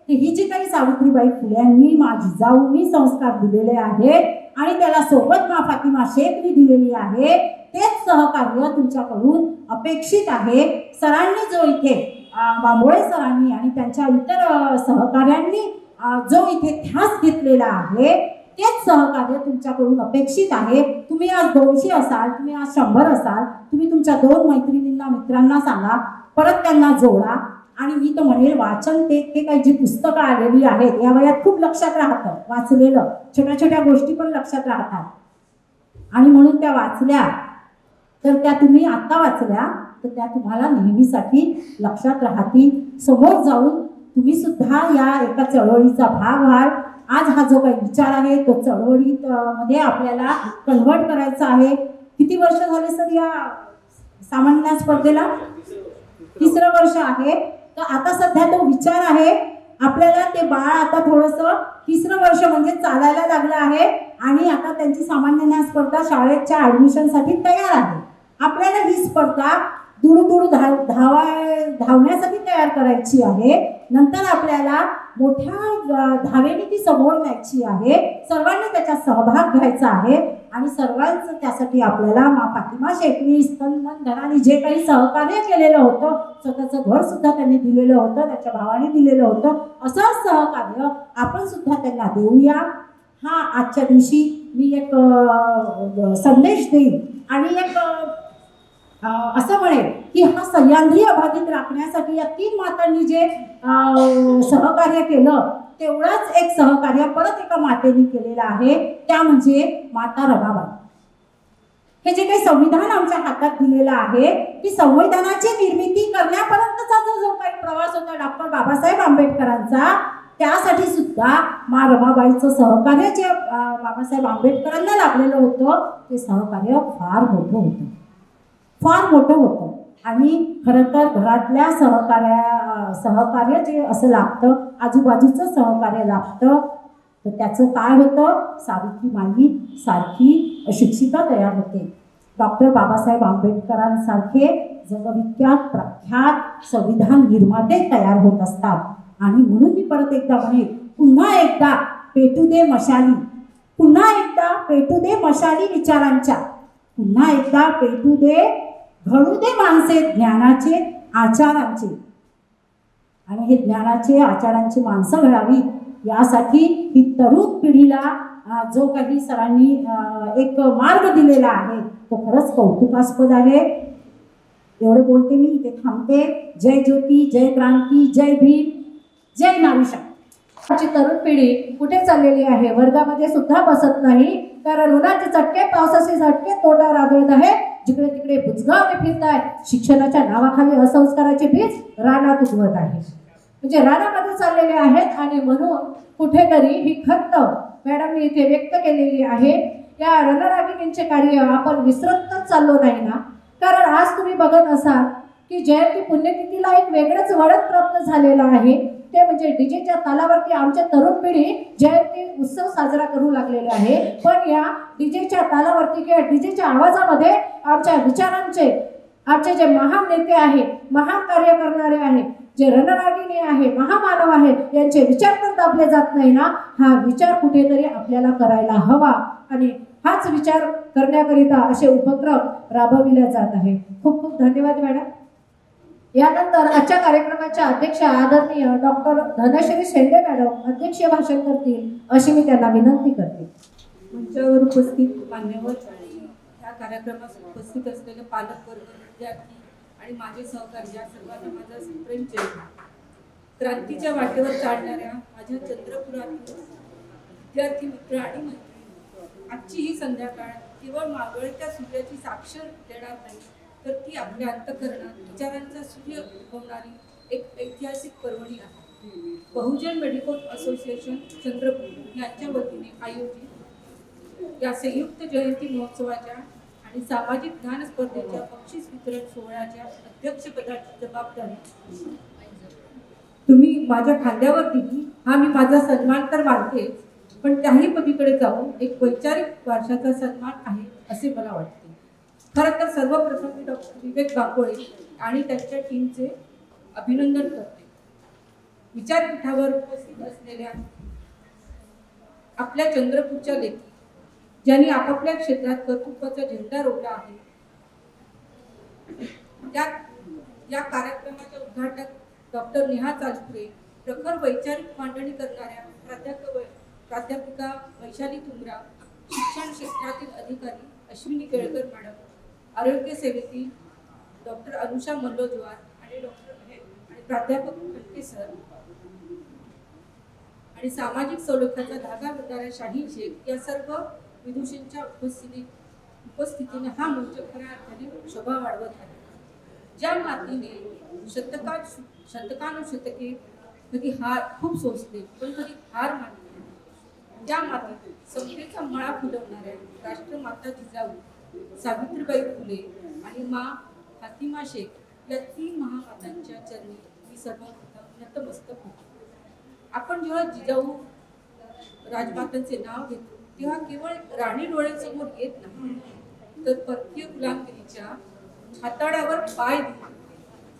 की ही जी काही सावित्रीबाई फुल्यांनी, माझी जाऊनी संस्कार दिलेले आहेत आणि त्याला सोबत फातिमा शेखनी दिलेली आहे, तेच सहकार्य तुमच्याकडून अपेक्षित आहे. सरांनी जो इथे बांबोळे सरांनी आणि त्यांच्या इतर सहकार्यांनी जो इथे ध्यास घेतलेला आहे, तेच सहकार्य तुमच्याकडून अपेक्षित आहे. तुम्ही आज 200 असाल, तुम्ही आज 100 असाल, तुम्ही तुमच्या 2 मैत्रिणींना, मित्रांना सांगा, परत त्यांना जोडा. आणि मी तर म्हणेल वाचन, ते काही जी पुस्तकं आलेली आहेत या वयात खूप लक्षात राहतं, वाचलेलं छोट्या छोट्या गोष्टी पण लक्षात राहतात. आणि म्हणून त्या वाचल्या तर त्या तुम्ही आत्ता वाचल्या तर त्या तुम्हाला नेहमीसाठी लक्षात राहतील. समोर जाऊन तुम्ही सुद्धा या एका चळवळीचा भाग व्हाल. आज हा जो काही विचार आहे तो चळवळीत मध्ये आपल्याला कन्व्हर्ट करायचा आहे. किती वर्ष झाले सर या सामान्य स्पर्धेला? 3रं वर्ष आहे. तर आता सध्या तो विचार आहे आपल्याला, ते बाळ आता थोडंसं 3रं वर्ष म्हणजे चालायला लागलं आहे आणि आता त्यांची सामान्य ज्ञान स्पर्धा शाळेच्या ॲडमिशनसाठी तयार आहे. आपल्याला ही स्पर्धा दुडू धावण्यासाठी तयार करायची आहे. नंतर आपल्याला मोठ्या धावेने ती समोर न्यायची आहे. सर्वांनी त्याच्यात सहभाग घ्यायचा आहे आणि सर्वांचं त्यासाठी आपल्याला फातिमा शेखनी तन मन धनाने जे काही सहकार्य केलेलं होतं, स्वतःचं घर सुद्धा त्यांनी दिलेलं होतं, त्याच्या भावाने दिलेलं होतं, असं सहकार्य आपण सुद्धा त्यांना देऊया. हा आजच्या दिवशी मी एक संदेश देईन आणि एक असं म्हणेल की हा सह्याद्री अबाधित राखण्यासाठी या 3 मातांनी जे सहकार्य केलं, तेवढाच एक सहकार्य परत एका मातेने केलेलं आहे, त्या म्हणजे माता रमाबाई. हे जे काही संविधान आमच्या हातात दिलेलं आहे, की संविधानाची निर्मिती करण्यापर्यंतचा जो काही प्रवास होता डॉक्टर बाबासाहेब आंबेडकरांचा, त्यासाठी सुद्धा मा रमाबाईचं सहकार्य जे बाबासाहेब आंबेडकरांना लाभलेलं होतं, ते सहकार्य फार मोठं होतं. आणि खरं तर घरातल्या सहकार्य जे असं लागतं, आजूबाजूचं सहकार्य लागतं, तर त्याचं काय होतं? सावित्रीबाई सारखी शिक्षिका तयार होते. डॉक्टर बाबासाहेब आंबेडकरांसारखे जगविख्यात प्रख्यात संविधान निर्माते तयार होत असतात. आणि म्हणून मी परत एकदा म्हणेन, पुन्हा एकदा पेटू दे मशाली, पुन्हा एकदा पेटू दे मशाली विचारांच्या, पुन्हा एकदा पेटू दे, घडू दे माणसे ज्ञानाचे आचारांचे. आणि हे ज्ञानाचे आचारांची माणसं घडावी यासाठी ही तरुण पिढीला जो काही सरांनी एक मार्ग दिलेला आहे तो खरंच कौतुकास्पद आहे. एवढं बोलते मी, इथे थांबते. जय ज्योती, जय क्रांती, जय भीम, जय नारी शक्ती. आजची तरुण पिढी कुठे चाललेली आहे? वर्गामध्ये सुद्धा बसत नाही, कारण उन्हाचे चटके, पावसाचे झटके तोंडावर आदळत आहे. जिकडे तिकडे बुजगावणे फिरताय. शिक्षणाच्या नावाखाली असंस्काराचे बीज रानात उगवत आहे, म्हणजे रानामध्ये चाललेले आहेत. आणि म्हणून कुठेतरी ही खंत मॅडमने इथे व्यक्त केलेली आहे. या रणरागिणींचे कार्य आपण विसरत तर चाललो नाही ना? कारण आज तुम्ही बघत असाल की जयंती पुण्यतिथीला एक वेगळंच वळण प्राप्त झालेलं आहे. ते म्हणजे डीजेच्या तालावरती आमच्या तरुण पिढी जयंती उत्सव साजरा करू लागलेले आहे. पण या डीजेच्या तालावरती किंवा डीजेच्या आवाजामध्ये आमच्या विचारांचे, आमचे जे महान नेते आहेत, महान कार्य करणारे आहेत, जे रणरागिणी आहे, महामानव आहेत, यांचे विचार तर दाबले जात नाही ना? हा विचार कुठेतरी आपल्याला करायला हवा आणि हाच विचार करण्याकरिता असे उपक्रम राबविले जात आहे. खूप खूप धन्यवाद मॅडम. यानंतर आजच्या कार्यक्रमाच्या अध्यक्षा आदरणीय डॉक्टर धनश्री शेंडे मॅडम अध्यक्षीय भाषण करतील अशी मी त्यांना विनंती करते. मंचावर उपस्थित मान्यवर, या कार्यक्रमास उपस्थित असलेले पालकवर्ग, विद्यार्थी आणि माझे सहकारी या सर्वांना माझा प्रेम जय. क्रांतीच्या वाटेवर चालणाऱ्या माझ्या चंद्रपुरातील विद्यार्थी मित्र आणि मैत्रिणी, आजची ही संध्याकाळ केवळ मावळत्या सूर्याची साक्ष देणार नाही, तर ती आपल्या अंतःकरणात विचारांचा सूर्य उगवणारी एक ऐतिहासिक पर्वणी आहे. बहुजन मेडिकल असोसिएशन चंद्रपूर यांच्या वतीने आयोजित या संयुक्त जयंती महोत्सवाच्या आणि सामाजिक ज्ञान स्पर्धेच्या बक्षीस वितरण सोहळ्याच्या अध्यक्षपदाची जबाबदारी तुम्ही माझ्या खांद्यावर दिली. हा मी माझा सन्मान तर मानते, पण त्याही पलीकडे जाऊन एक वैचारिक वारशाचा सन्मान आहे असे मला वाटते. खरं तर सर्वप्रथम मी डॉक्टर विवेक बाकोळे आणि त्यांच्या टीमचे अभिनंदन करते. विचारपीठावर उपस्थित असलेल्या आपल्या चंद्रपूरच्या लेखी ज्यांनी आपापल्या क्षेत्रात कर्तृत्वाचा झेंडा रोवला आहे, या कार्यक्रमाचे उद्घाटक डॉक्टर नेहा चालपुरे, प्रखर वैचारिक मांडणी करणाऱ्या प्राध्यापिका वैशाली तुंगरा, शिक्षण क्षेत्रातील अधिकारी अश्विनी केळकर मॅडम, आरोग्य सेवेतील डॉक्टर अनुषा मल्लोजवार आणि आणि प्राध्यापक खडके सर आणि सामाजिक सलोख्याचा धागा विणणाऱ्या शाहीन शेख या सर्व विदुषींच्या उपस्थितीने हा मंच खऱ्या अर्थाने शोभा वाढवत आहे. ज्या मातीने शतकानुशतके कधी हार खूप सोसले पण कधी हार मानली, त्या मातीत समतेचा मळा फुलवणाऱ्या राष्ट्रमाता जिजाऊ, सावित्रीबाई फुले आणि फातिमा शेख या 3 महामातांच्या चरणी मी सर्वप्रथम नतमस्तक होतो. आपण जेव्हा जिजाऊ राजमातांचे नाव घेतो तेव्हा केवळ राणी डोळ्यांसमोर येत नाही, तर परकीय गुलामगिरीच्या हाताळ्यावर पाय देऊन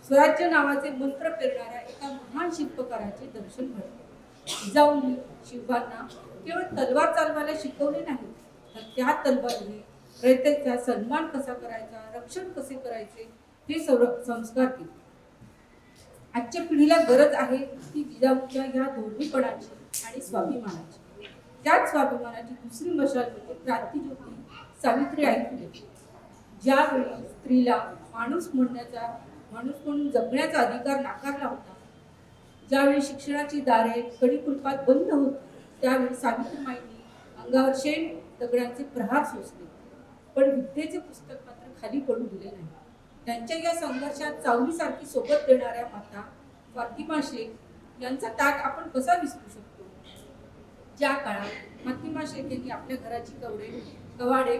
स्वराज्य नावाचे मंत्र पेरणाऱ्या एका महान शिल्पकाराचे दर्शन घडते. जिजाऊंनी शिवबांना केवळ तलवार चालवायला शिकवले नाही, तर त्या तलवारीने रयतेचा सन्मान कसा करायचा, रक्षण कसे करायचे हे संस्कार दिले. आजच्या पिढीला गरज आहे ती जिजाऊच्या या धोरणीपणाची आणि स्वाभिमानाची. त्याच स्वाभिमानाची दुसरी मशाल म्हणजे क्रांतिज्योती सावित्रीबाई फुले. ज्यावेळी स्त्रीला माणूस म्हणून जगण्याचा अधिकार नाकारला होता, ज्यावेळी शिक्षणाची दारे कडिकुलपात बंद होती, त्यावेळी सावित्रीबाईंनी अंगावर शेण दगडांचे प्रहार सोसले, पण विद्येचे पुस्तक मात्र खाली पडू दिले नाही. त्यांच्या या संघर्षात चावलीसारखी सोबत देणाऱ्या माता फातिमा शेख यांचा त्याग आपण कसा विसरू शकतो. ज्या काळात फातिमा शेख यांनी आपल्या घराची कवाडे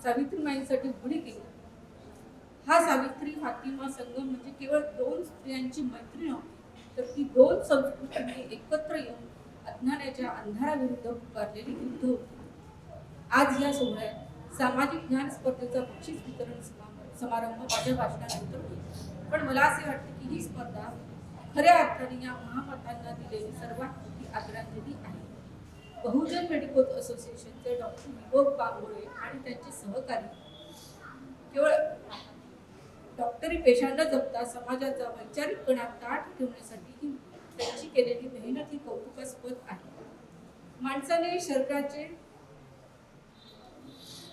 सावित्रीबाईंसाठी उघडी केली, हा सावित्री फातिमा संगम म्हणजे केवळ 2 स्त्रियांची मैत्री नव्हती, तर ती 2 संस्कृतींनी एकत्र येऊन अज्ञानाच्या अंधाराविरुद्ध पुकारलेली युद्ध होती. आज या सोहळ्यात सामाजिक ज्ञान स्पर्धेचा बक्षीस वितरण समारंभ माझ्या भाषणानंतर होईल, पण मला असे वाटते की ही स्पर्धा खऱ्या अर्थाने या महामातांना दिलेली सर्वात मोठी आदरांजली आहे. बहुजन मेडिकल असोसिएशनचे डॉक्टर विवेक बाकोळे आणि त्यांचे सहकारी केवळ डॉक्टरी पेशा न जपता समाजाचा वैचारिक कणा ताठ ठेवण्यासाठी त्यांची केलेली मेहनत ही कौतुकास्पद आहे.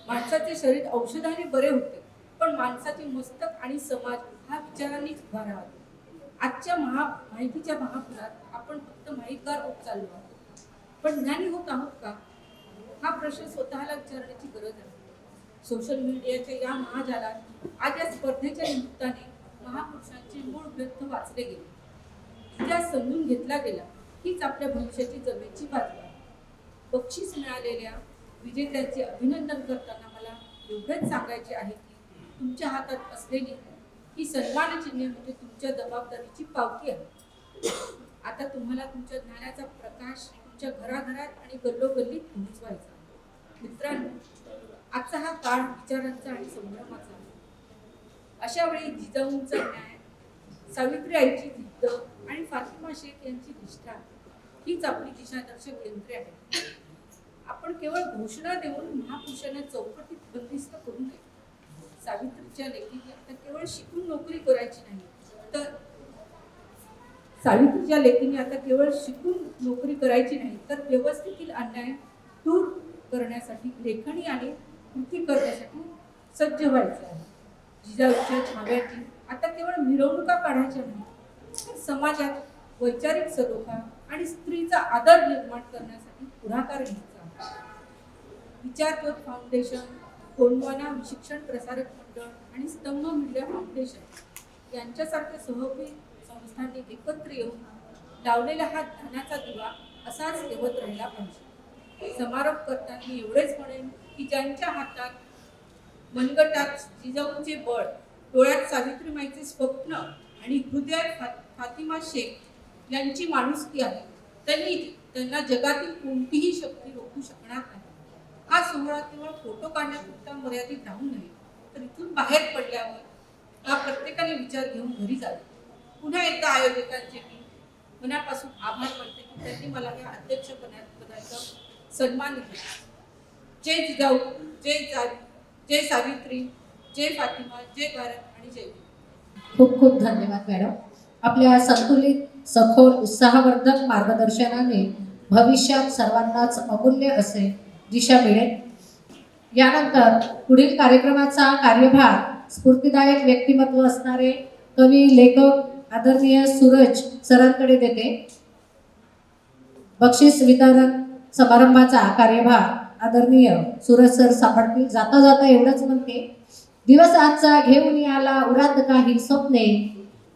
माणसाचे शरीर औषधाने बरे होते, पण माणसाचे मस्तक आणि समाज हा विचारांनीच उभा राहतो. आजच्या माहितीच्या महापुरात आपण फक्त माहितगार होत चाललो आहोत, पण ज्ञानी होत आहोत का, हा प्रश्न स्वतःला विचारण्याची गरज आहे. सोशल मीडियाच्या या महाजालात आज या स्पर्धेच्या निमित्ताने महापुरुषांचे मूळ ग्रंथ वाचले गेले, इतिहास समजून घेतला गेला. हीच आपल्या भविष्याची जमेची बाजू आहे. बक्षीस मिळालेल्या विजेत्यांचे अभिनंदन करताना मला एवढेच सांगायचे आहे की तुमच्या हातात असलेली ही सन्मानचिन्हे म्हणजे तुमच्या जबाबदारीची पावती आहे. आता तुम्हाला तुमच्या ज्ञानाचा प्रकाश तुमच्या घराघरात आणि गल्लोगल्लीत पोहोचवायचा. मित्रांनो, आजचा हा काळ विचारांचा आणि संभ्रमाचा आहे. अशा वेळी जिजाऊंचा न्याय, सावित्री आईची जिद्द आणि फातिमा शेख यांची निष्ठा हीच आपली दिशादर्शक यंत्रे आहेत. आपण केवळ घोषणा देऊन महापुरुषांना चौकटीत बंदिस्त करू नये. सावित्रीच्या लेकीने आता केवळ शिकून नोकरी करायची नाही, तर सावित्रीच्या लेकीने आता केवळ शिकून नोकरी करायची नाही, तर व्यवस्थेतील अन्याय दूर करण्यासाठी, लेखणी आणि कृती करण्यासाठी सज्ज व्हायचं आहे. जिजाऊच्या छाव्याची आता केवळ मिरवणुका काढायच्या नाही, तर समाजात वैचारिक सलोखा आणि स्त्रीचा आदर निर्माण करण्यासाठी पुढाकार घ्यायचा. विचारज्योत फाउंडेशन, गोंडवाना शिक्षण प्रसारक मंडळ आणि स्तंभ मीडिया फाउंडेशन यांच्यासारख्या सहयोगी संस्थांनी एकत्र येऊन लावलेला हा ज्ञानाचा दिवा असाच तेवत राहिला पाहिजे. समारोप करताना एवढेच म्हणेन की ज्यांच्या हातात मनगटात जिजाऊचे बळ, डोळ्यात सावित्रीमाईचे स्वप्न आणि हृदयात फातिमा शेख यांची माणुसकी आहे, त्यांना जगातील कोणतीही शक्ती रोखू शकणार नाही. हा सोहळा केवळ फोटो काढण्यापुरता मर्यादित राहू नये, तर इथून बाहेर पडल्यावर हा प्रत्येकाने विचार घेऊन घरी जावे. पुन्हा एकदा आयोजकांचे मी मनापासून आभार मानते की त्यांनी मला या अध्यक्षपदाचा सन्मान दिला. जय जिजाऊ, जय सावित्री, जय फातिमा, जय भारत आणि जय भीम. खूप खूप धन्यवाद मॅडम. आपल्या संतुलित, सखोल, उत्साहवर्धक मार्गदर्शनाने भविष्यात सर्वांनाच अमूल्य असे दिशा मिळेल. यानंतर पुढील कार्यक्रमाचा कार्यभार स्फूर्तिदायक व्यक्तिमत्व असणारे कवी, लेखक आदरणीय सूरज सरांकडे देते. बक्षीस वितरण समारंभाचा कार्यभार आदरणीय सूरज सर सांभाळतील. जाता जाता एवढंच म्हणते, दिवस आजचा घेऊन आला उरात काही स्वप्ने,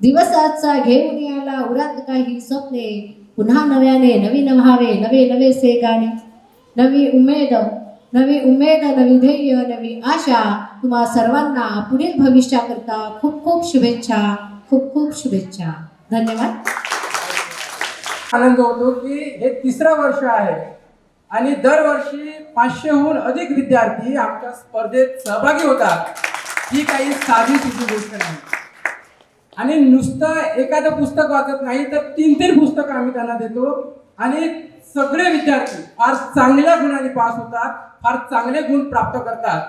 दिवस आजचा घेऊन आला उरात काही स्वप्ने, पुन्हा नव्याने नवीन व्हावे नवे नवेसे गाणे, नवी उमेद, नवी ध्येय, नवी आशा. तुम्हा सर्वांना पुढील भविष्याकरता खूप खूप शुभेच्छा, खूप खूप शुभेच्छा. धन्यवाद. आनंद होतो की हे तिसरं वर्ष आहे आणि दरवर्षी 500हून अधिक विद्यार्थी आमच्या स्पर्धेत सहभागी होतात. ही काही साधी सुधी गोष्ट नाही. आणि नुसतं एखादं पुस्तक वाचत नाही, तर 3-3 पुस्तकं आम्ही त्यांना देतो आणि सगळे विद्यार्थी फार चांगल्या गुणांनी पास होतात, फार चांगले गुण प्राप्त करतात.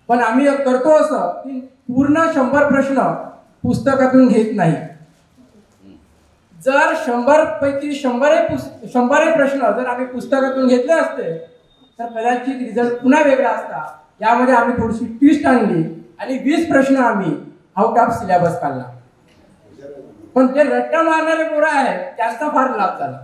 पण आम्ही करतो असं की पूर्ण 100 प्रश्न पुस्तकातून घेत नाही. जर 100 पैकी 100 प्रश्न जर आम्ही पुस्तकातून घेतले असते तर कदाचित रिझल्ट पुन्हा वेगळा असता. यामध्ये आम्ही थोडीशी ट्विस्ट आणली आणि 20 प्रश्न आम्ही आउट ऑफ सिलेबस काढला. पण जे रट्टा मारणारे पोरं आहेत त्यांचा फार लाभ झाला.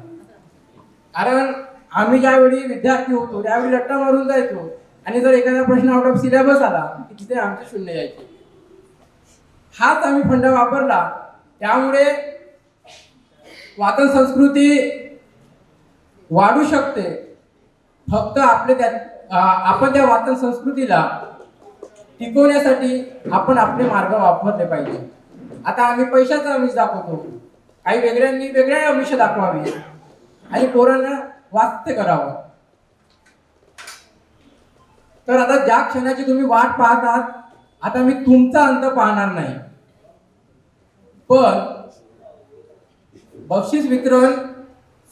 कारण आम्ही ज्यावेळी विद्यार्थी होतो त्यावेळी रट्टा मारून जायचो आणि जर एखादा प्रश्न आउट ऑफ सिलेबस आला की तिथे आमचे 0 यायचे. हाच आम्ही फंडा वापरला. त्यामुळे वाचन संस्कृती वाढू शकते. फक्त आपण त्या वाचन संस्कृतीला टिकवण्यासाठी आपण आपले मार्ग वापरले पाहिजे. आता आम्ही पैशाचं आमिष दाखवतो, काही वेगळ्यांनी वेगळे आमिष दाखवावे आणि पोरांना वाचते करावं. तर आता ज्या क्षणाची तुम्ही वाट पाहत आहात, आता मी तुमचा अंत पाहणार नाही, पण बक्षीस वितरण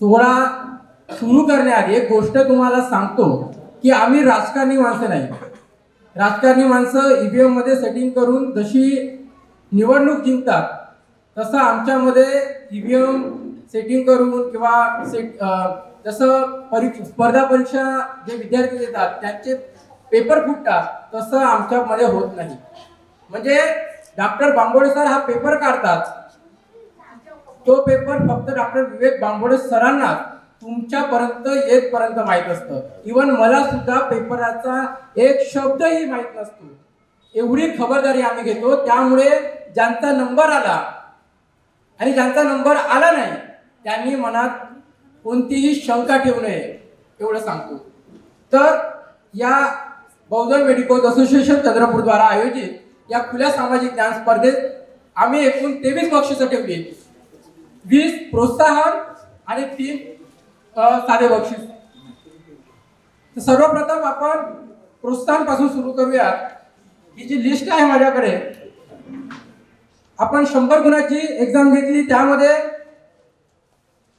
सोहळा सुरू करण्याआधी एक गोष्ट तुम्हाला सांगतो की आम्ही राजकारणी माणसं नाही. राजकारणी माणसं ईव्हीएम मध्ये सेटिंग करून जशी निवडणूक जिंकतात तसं आमच्यामध्ये ईव्हीएम सेटिंग करून किंवा जसं स्पर्धा परीक्षा जे विद्यार्थी देतात त्यांचे पेपर फुटतात तसं आमच्यामध्ये होत नाही. म्हणजे डॉक्टर बांबोडे सर हा पेपर काढतात, तो पेपर फक्त डॉक्टर विवेक बांबोडे सरांना तुमच्यापर्यंत येतपर्यंत माहीत असतं. इव्हन मला सुद्धा पेपराचा एक शब्दही माहीत नसतो. एवढी खबरदारी आम्ही घेतो. त्यामुळे ज्यांचा नंबर आला आणि ज्यांचा नंबर आला नाही त्यांनी मनात कोणतीही शंका ठेवू नये एवढं सांगतो. तर या बहुजन मेडिकल असोसिएशन चंद्रपूर द्वारा आयोजित या खुल्या सामाजिक ज्ञान स्पर्धेत आम्ही एकूण 23 बक्षिसं ठेवली. 20 प्रोत्साहन आणि 3 साधे बक्षीस. तर सर्वप्रथम आपण प्रोत्साहन पासून सुरू करूया. ही जी लिस्ट आहे माझ्याकडे, आपण 100 गुणाची एक्झाम घेतली, त्यामध्ये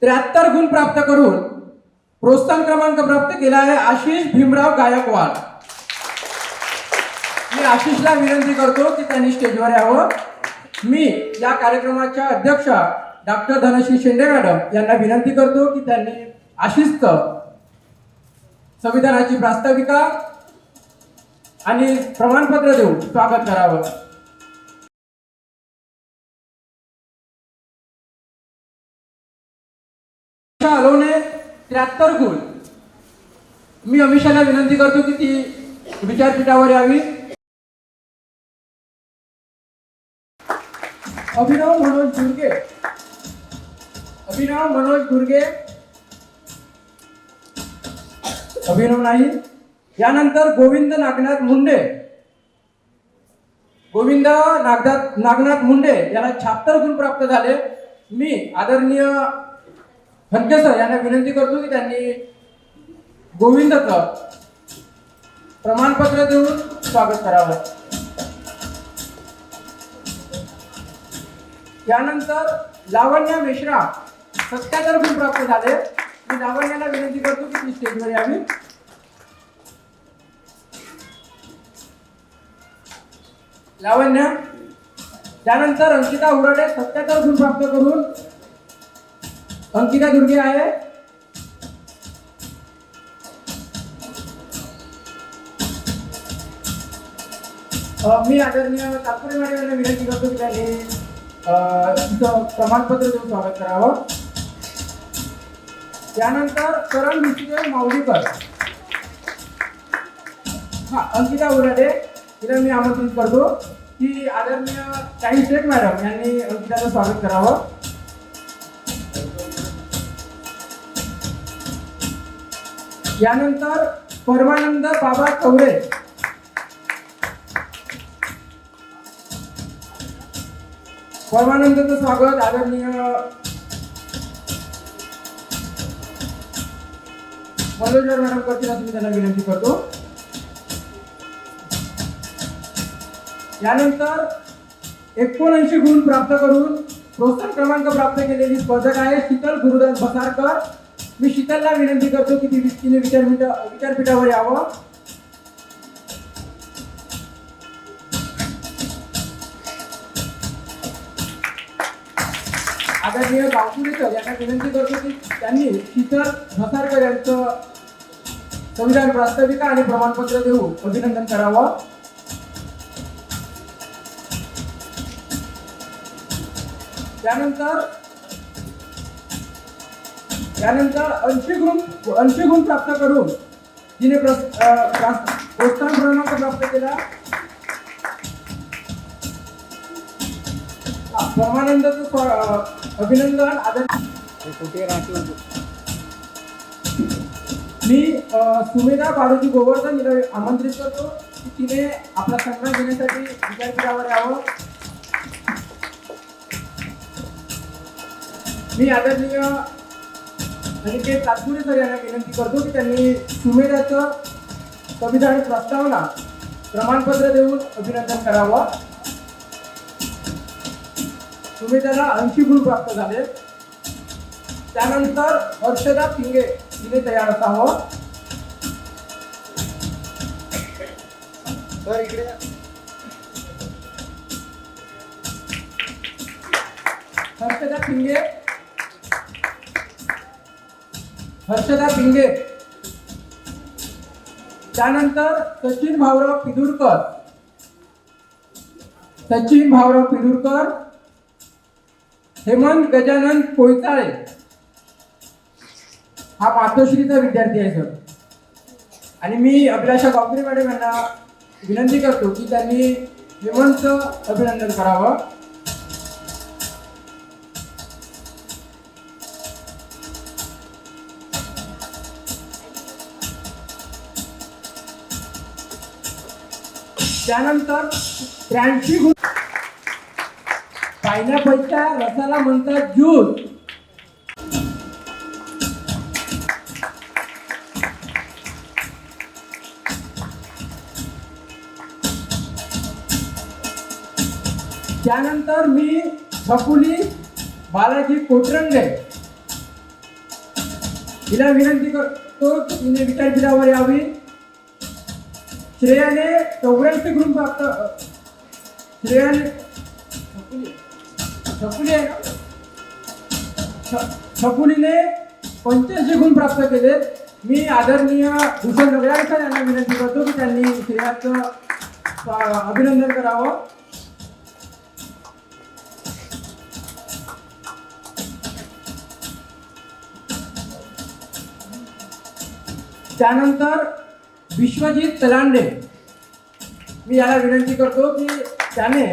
73 गुण प्राप्त करून प्रोत्साहन क्रमांक प्राप्त केला आहे आशिष भीमराव गायकवाड. मी आशिषला विनंती करतो की त्यांनी स्टेजवर यावं. मी या कार्यक्रमाच्या अध्यक्षा डॉक्टर धनश्री शेंडे मॅडम यांना विनंती करतो की त्यांनी आशिषचं संविधानाची प्रास्ताविका आणि प्रमाणपत्र देऊन स्वागत करावं. हलवणे 73 गुण. मी अमिषाला विनंती करतो की ती विचारपीठावर यावी. अभिनव मनोज दुर्गे. अभिनव मनोज दुर्गे. अभिनव नाही. यानंतर गोविंद नागनाथ मुंडे. गोविंद नागनाथ मुंडे याला 76 गुण प्राप्त झाले. मी आदरणीय खडके सर यांना विनंती करतो की त्यांनी गोविंदचं प्रमाणपत्र देऊन स्वागत करावं. यानंतर लावण्या मेश्राम 77 गुण प्राप्त झाले. मी लावण्याला विनंती करतो की ती स्टेजवर यावी. लावण्या. त्यानंतर अंकिता उराडे 77 गुण प्राप्त करून अंकिता दुर्गे आहे. मी आदरणीय तात्पुरे मॅडम यांना विनंती करतो की त्यांनी तिचं प्रमाणपत्र देऊन स्वागत करावं. त्यानंतर करण विष्णू माऊलीकर. अंकिता उराडे तिला मी आमंत्रित करतो की आदरणीय काही शेख मॅडम यांनी अंकिताचं स्वागत करावं. यानंतर परमानंद बाबा चौरे. परमानंदचं स्वागत आदरणीय मनोजर मॅडम करतील असं मी त्यांना विनंती करतो. यानंतर 79 गुण प्राप्त करून प्रोत्साहन क्रमांक प्राप्त केलेली स्पर्धक आहे शीतल गुरुदास बसारकर. मी शीतलला विनंती करतो की तिने विचारपीठावर यावं. आदरणीय गावपुरे सर यांना विनंती करतो की त्यांनी शीतल बसारकर यांचं संविधान प्रास्ताविका आणि प्रमाणपत्र देऊन अभिनंदन करावं. त्यानंतर 80 गुण प्राप्त करून तिने प्रोत्साहन क्रमांक प्राप्त केला. परमानंदचं अभिनंदन. मी सुमेधा बाळूजी गोवर्धन हिला आमंत्रित करतो की तिने आपला सन्मान घेण्यासाठी विचारपीठावर यावं. मी आदरणीय अनिकेत तात्पुरे सर यांना विनंती करतो की त्यांनी सुमेधाचं संविधान प्रस्तावना प्रमाणपत्र देऊन अभिनंदन करावं. सुमेधाला 80 गुण प्राप्त झाले. त्यानंतर हर्षदा पिंगे तिने तयार असावं. तर इकडे हर्षदा पिंगे. त्यानंतर सचिन भाऊराव पिदुरकर. हेमंत गजानन कोयताळे हा मातोश्रीचा विद्यार्थी आहे सर. आणि मी अभिलाषा गावकरे मॅडम यांना विनंती करतो की त्यांनी हेमंतचं अभिनंदन करावं. त्यानंतर 83 गुण. पायनॅपलच्या रसाला म्हणतात ज्यूस. त्यानंतर मी छकुली बालाजी कोटरंगे हिला विनंती करतो तिने विचारपीठावर यावी. श्रेयाने 84 गुण प्राप्त श्रेयाने छकुली आहे ना? छकुलीने 85 गुण प्राप्त केले. मी आदरणीय भूषण रगडाळे सर यांना विनंती करतो की त्यांनी श्रेयाचं अभिनंदन करावं. त्यानंतर विश्वजित तलांडे, मी याला विनंती करतो की त्याने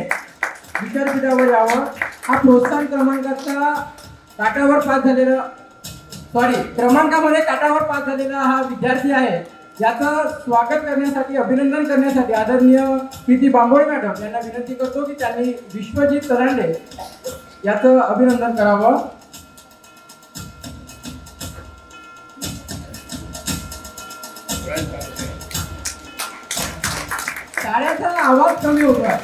विचारपीठावर यावं. हा प्रोत्साहन क्रमांकाचा काटावर पास झालेला क्रमांकामध्ये काटावर पास झालेला हा विद्यार्थी आहे. याचं स्वागत करण्यासाठी अभिनंदन करण्यासाठी आदरणीय प्रीती बांबोळे मॅडम यांना विनंती करतो की त्यांनी विश्वजित तलांडे याचं अभिनंदन करावं. शाळेचा आवाज कमी होतोय.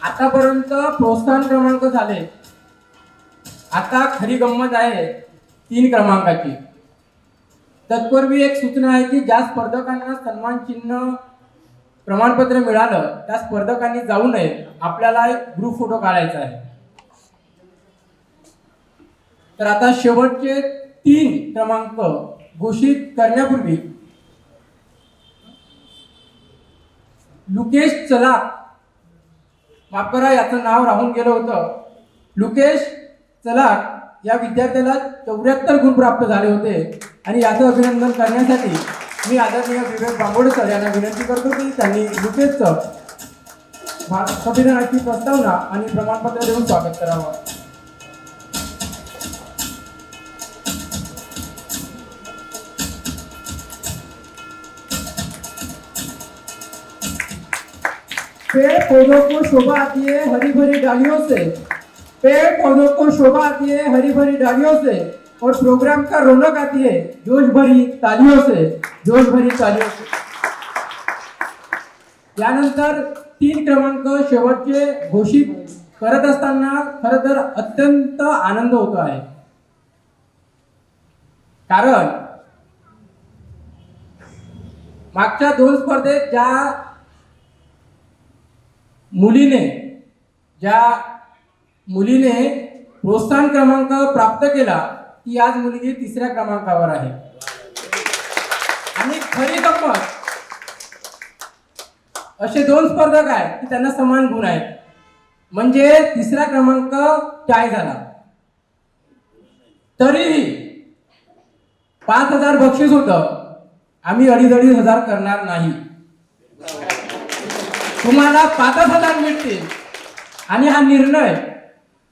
आतापर्यंत प्रोत्साहन क्रमांक झाले. आता खरी गंमत आहे 3 क्रमांकाची. तत्पूर्वी एक सूचना आहे की ज्या स्पर्धकांना सन्मान चिन्ह प्रमाणपत्र मिळालं त्या स्पर्धकांनी जाऊ नये. आपल्याला एक ग्रुप फोटो काढायचा आहे. तर आता शेवटचे 3 क्रमांक घोषित करण्यापूर्वी लुकेश चलाक, माफ करा याचं नाव राहून गेलं होतं, लुकेश चलाक या विद्यार्थ्याला 74 गुण प्राप्त झाले होते आणि याचं अभिनंदन करण्यासाठी मी आदरणीय विवेक बांबोडे सर यांना विनंती करतो की त्यांनी लुकेशचं संविधानाची प्रस्तावना आणि प्रमाणपत्र देऊन स्वागत करावं. पेड़ पौधों को शोभा आती है हरी भरी डालियों से, पेड़ पौधों को शोभा आती है हरी भरी डालियों से और प्रोग्राम का रौनक आती है जोश भरी तालियों से, जोश भरी तालियों से. यानंतर 3 क्रमांक शेवटचे घोषित करत असताना खरं तर अत्यंत आनंद होतो आहे. कारण मागच्या 2 स्पर्धेत ज्या मुलीने प्रोत्साहन क्रमांक प्राप्त केला ती आज मुलगी 3ऱ्या क्रमांकावर आहे. आणि खरी गंमत असे 2 स्पर्धक आहेत की त्यांना समान गुण आहेत. म्हणजे 3रा क्रमांक टाय झाला. तरीही 5,000 बक्षीस होतं. आम्ही 2,500 करणार नाही. तुम्हाला 5,000 मिळतील. आणि हा निर्णय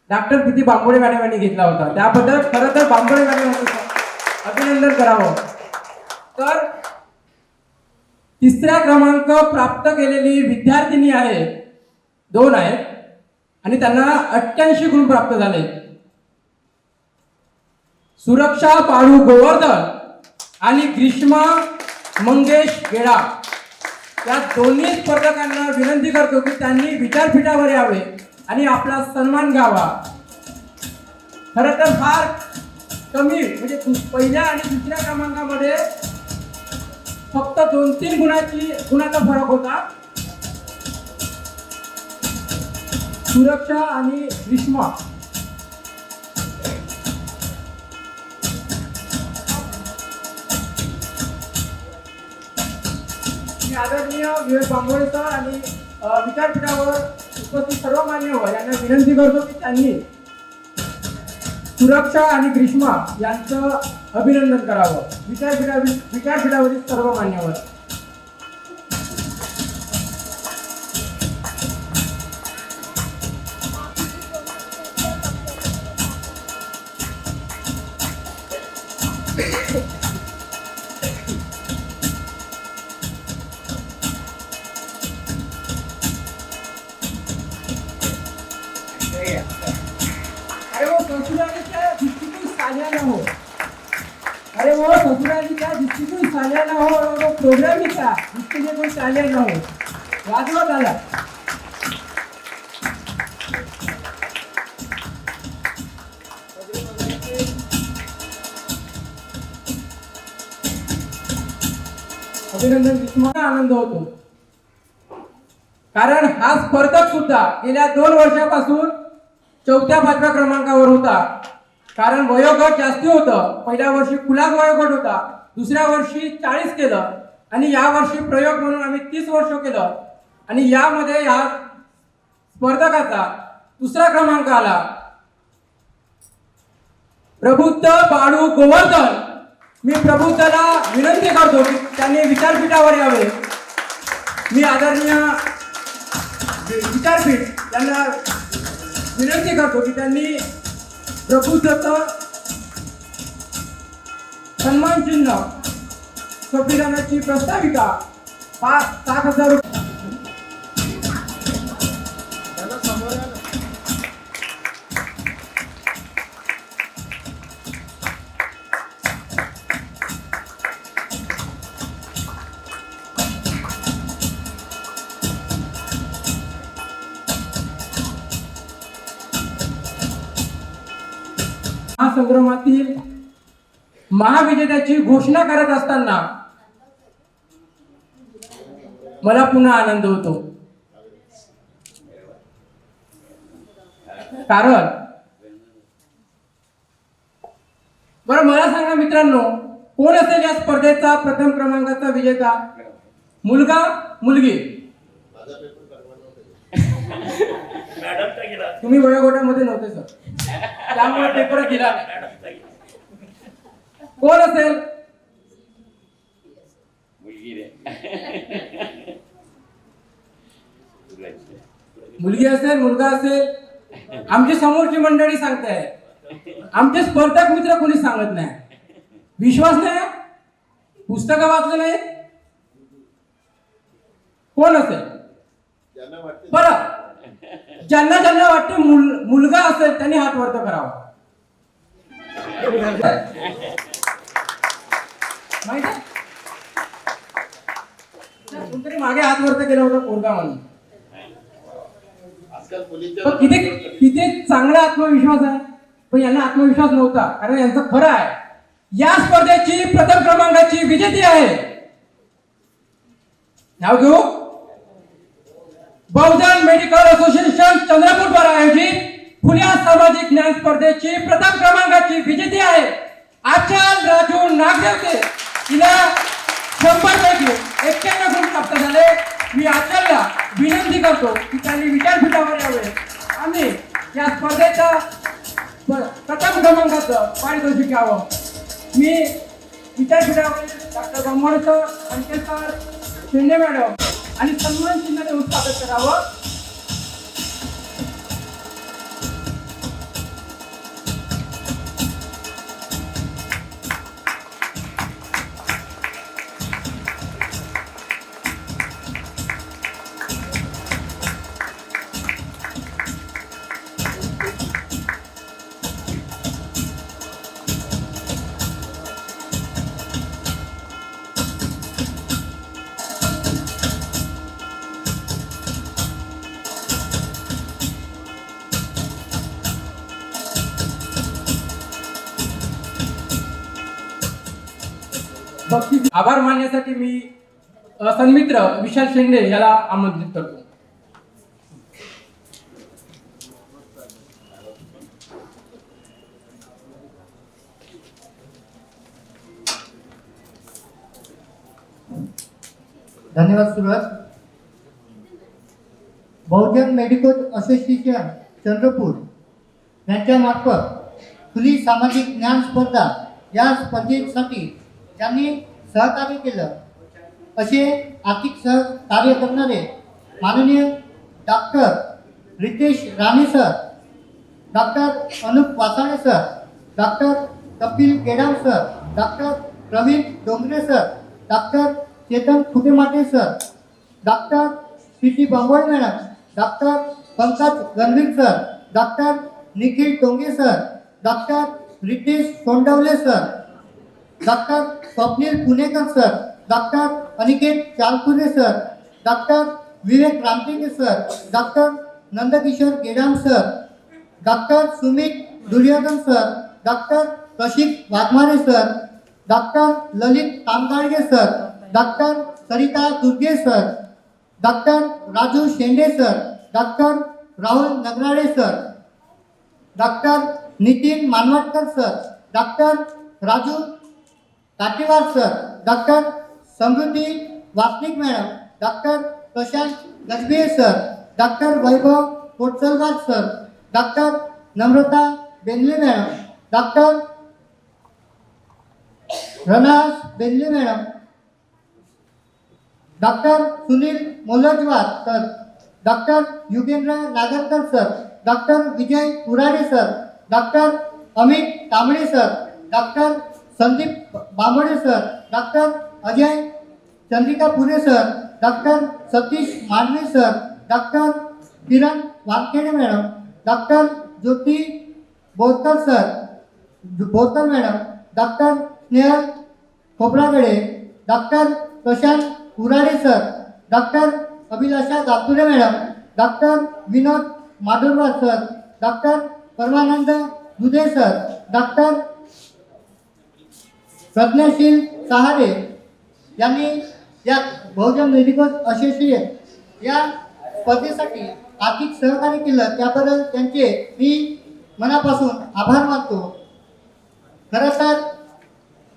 डॉक्टर प्रीती बांबोळे मॅडम यांनी घेतला होता. त्याबद्दल खरं तर बांबोळे मॅडम यांचं अभिनंदन करावं. तर 3रा क्रमांक प्राप्त केलेली विद्यार्थिनी आहे 2 आहेत आणि त्यांना 88 गुण प्राप्त झाले. सुरक्षा पाळू गोवर्धन आणि ग्रीष्मा मंगेश गेडा या दोन्ही स्पर्धकांना विनंती करतो की त्यांनी विद्यापीठावर यावे आणि आपला सन्मान घ्यावा. खरं तर फार कमी म्हणजे पहिल्या आणि 2ऱ्या क्रमांकामध्ये फक्त 2-3 गुणाचा फरक होता. सुरक्षा आणि ग्रीष्मा आदरणीय विवेक बांबोळे सर आणि विद्यापीठावर उपस्थित सर्व मान्यवर यांना विनंती करतो की त्यांनी सुरक्षा आणि ग्रीष्मा यांचं अभिनंदन करावं. विद्यापीठावरील सर्व मान्यवर. अरे वो ससुरालीच्या दृष्टीतून साल्या ना हो, वो प्रोग्रामिंगचा दृष्टीने साल्या ना हो. वाजवत आला. अभिनंदन विस्मरणीय आनंद होतो, कारण हा स्पर्धक सुद्धा गेल्या 2 वर्षापासून 4थ्या-5व्या क्रमांकावर होता. कारण वयोगट जास्ती होतं. पहिल्या वर्षी खुलाक वयोगट होता, दुसऱ्या वर्षी 40 केलं आणि या वर्षी प्रयोग म्हणून आम्ही 30 वर्ष केलं आणि यामध्ये ह्या स्पर्धकाचा 2रा क्रमांक आला. प्रबुद्ध बाळू गोवर्धन. मी प्रबुद्धला विनंती करतो की त्यांनी विचारपीठावर यावे. मी आदरणीय विचारपीठ यांना विनंती करतो की त्यांनी प्रबुद्धचं सन्मान चिन्ह संविधानाची प्रस्ताविका 7,000 रुपये. महासंग्रामातील महाविजेत्याची घोषणा करत असताना मला पुन्हा आनंद होतो. कारण बरं मला सांगा मित्रांनो, कोण असेल या स्पर्धेचा प्रथम क्रमांकाचा विजेता? मुलगा मुलगी? तुम्ही वयोगटामध्ये नव्हते सर, त्यामुळे पेपर दिला. कोण असेल? मुलगी असेल, मुलगा असेल? आमची समोरची मंडळी सांगते, आमचे स्पर्धक मित्र कोणी सांगत नाही. विश्वास नाही? पुस्तकं वाचलं नाही? कोण असेल? बरं, ज्यांना ज्यांना वाटते मुलगा असेल त्यांनी हात वरत करावा. माहिती आहे? कोणतरी मागे हात वरत केला होता पोरगा म्हणून. किती चांगला आत्मविश्वास आहे. पण यांना आत्मविश्वास नव्हता, कारण यांचं खरं आहे. या स्पर्धेची प्रथम क्रमांकाची विजेती आहे, नाव घेऊ, बहुजन मेडिकल असोसिएशन चंद्रपूर द्वारा आयोजित खुल्या सामाजिक ज्ञान स्पर्धेची प्रथम क्रमांकाची विजेती आहे आचल राजू नागदेवते. तिला 100 पैकी 91 गुण प्राप्त झाले. मी आचलला विनंती करतो की त्यांनी विचारपीठावर यावे. आम्ही या स्पर्धेच्या प्रथम क्रमांकाचं पारितोषिक घ्यावं. मी विचारपीठावर डॉक्टर ब्रह्मण सर, अंके सर, शिंदे मॅडम आणि सन्मान चिन्ह देऊन स्वागत करावं. आभार मानण्यासाठी मी सन्मित्र विशाल शेंडे याला आमंत्रित करतो. धन्यवाद. सुरुवात बहुजन मेडिकल असोसिएशन चंद्रपूर यांच्या मार्फत खुली सामाजिक ज्ञान स्पर्धा या स्पर्धेसाठी त्यांनी सहकार्य केलं असे आर्थिक सहकार्य करणारे माननीय doctor Ritesh Rane sir, doctor Anup Vasane sir, doctor Kapil Gedam sir, doctor Pravin Dongre sir, doctor Chetan Khutemate sir, doctor C Bambole madam, doctor Pankaj Ganvir sir, doctor Nikhil Tonge sir, doctor Ritesh Sondawale sir, doctor Swapnil Punekar sir, doctor Aniket Chalkure sir, doctor Vivek Ramteke sir, doctor Nandkishor Gedam sir, doctor Sumit Duryodhan sir, doctor Kashik Waghmare sir, doctor Lalit Tamgadge sir, doctor Sarita दुर्गे sir, doctor Raju Shende sir, doctor Rahul Nagrale sir, doctor Nitin Manwatkar sir, doctor Raju Katewar sir, doctor Samruddhi Wasnik madam, doctor Prashant Gajbe sir, doctor Vaibhav Kotsalwar sir, doctor Namrata Bengale madam, doctor Ranas Bengale madam, doctor Sunil Moljawar sir, doctor Yugendra Nagarkar sir, doctor Vijay Kurade sir, doctor Amit Tamble sir, doctor Sandeep Bambode sir, doctor Ajay Chandrika Pure sir, doctor Satish Mandwe sir, doctor Kiran Wankhede madam, doctor Jyoti Borkar sir, Borkar madam, doctor Snehal Khobragade, doctor Prashant Kurade sir, doctor Abhilasha Gawture madam, doctor Vinod Madurwar sir, doctor Parmanand Dudhe sir, doctor प्रज्ञाशील सहारे यांनी या बहुजन medical association या स्पर्धेसाठी आर्थिक सहकार्य केलं, त्याबद्दल त्यांचे मी मनापासून आभार मानतो. खरं तर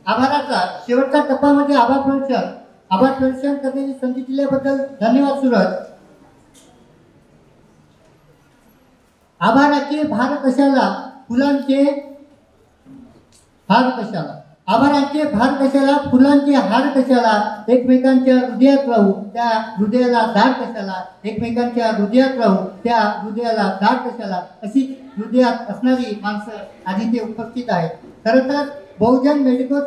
आभाराचा शेवटचा टप्पा म्हणजे आभार प्रदर्शन करण्याची संधी दिल्याबद्दल धन्यवाद सूरज. आभाराचे भार कशाला, फुलांचे हार कशाला, आभारांचे भार कशाला, फुलांचे हार कशाला, एकमेकांच्या हृदयात राहू त्या हृदयाला दार कशाला, एकमेकांच्या हृदयात राहू त्या हृदयाला दार कशाला, अशी हृदयात असणारी माणसं आज इथे उपस्थित आहेत. खरं तर बहुजन मेडिकल